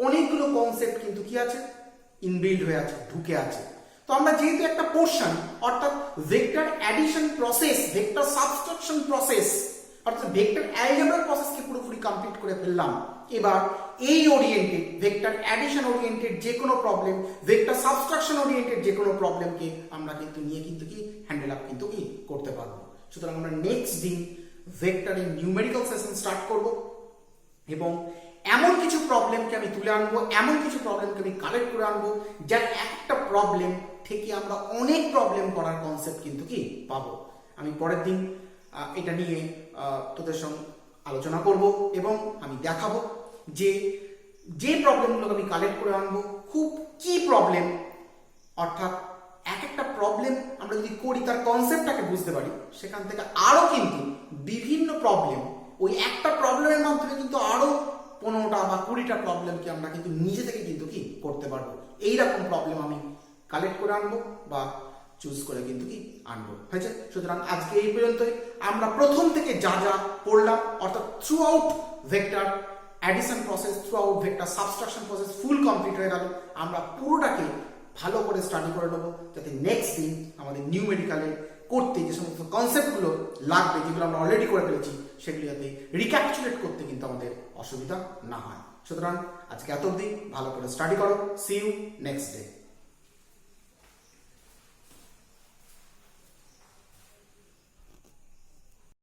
অনেকগুলো কনসেপ্ট কিন্তু কি আছে, ইনবিল্ড হয়ে আছে, ঢুকে আছে। তো আমরা যেহেতু একটা পোর্শন অর্থাৎ vector addition process, vector subtraction process অর্থাৎ ভেক্টর অ্যালজেব্রার প্রসেসকে পুরোপুরি কমপ্লিট করে ফেললাম, এবার এই ওরিয়েন্টেড ভেক্টর অ্যাডিশন ওরিয়েন্টেড যে কোনো প্রবলেম, ভেক্টর সাবট্রাকশন ওরিয়েন্টেড যে কোনো প্রবলেমকে আমরা কিন্তু নিয়ে কিন্তু কি হ্যান্ডেল আপ কিন্তু কি করতে পারবো। সুতরাং আমরা নেক্সট দিন ভেক্টরের নিউমেরিক্যাল সেশন স্টার্ট করব এবং এমন কিছু প্রবলেমকে আমি তুলে আনবো, এমন কিছু প্রবলেমকে আমি কালেক্ট করে আনবো যার একটা প্রবলেম থেকে আমরা অনেক প্রবলেম করার কনসেপ্ট কিন্তু কি পাবো। আমি পরের দিন এটা নিয়ে তোদের সঙ্গে আলোচনা করব এবং আমি দেখাবো যে যে প্রবলেমগুলোকে আমি কালেক্ট করে আনবো খুব কি প্রবলেম, অর্থাৎ এক একটা প্রবলেম আমরা যদি করি তার কনসেপ্টটাকে বুঝতে পারি, সেখান থেকে আরো কিন্তু বিভিন্ন প্রবলেম, ওই একটা প্রবলেমের মাধ্যমে কিন্তু আরো 15টা বা 20টা প্রবলেমকে আমরা কিন্তু নিজে থেকে কিন্তু কি করতে পারবো। এইরকম প্রবলেম আমি কালেক্ট করে আনবো বা চুজ করে কিন্তু কি আনবো। হয়েছে? সুতরাং আজকে এই পর্যন্তই। আমরা প্রথম থেকে যা যা পড়লাম অর্থাৎ through out vector addition process, through out vector subtraction process full complete হয়ে গেল। আমরা পুরোটাকে ভালো করে স্টাডি করে নেবো যাতে নেক্সট দিন আমাদের নিউমেরিক্যালে করতে যে সমস্ত কনসেপ্টগুলো লাগবে, যেগুলো আমরা অলরেডি করে ফেলেছি, সেগুলো যাতে রিক্যাপচুলেট করতে কিন্তু আমাদের অসুবিধা না হয়। সুতরাং আজকে এত অবধি, ভালো করে স্টাডি করো। See you next day.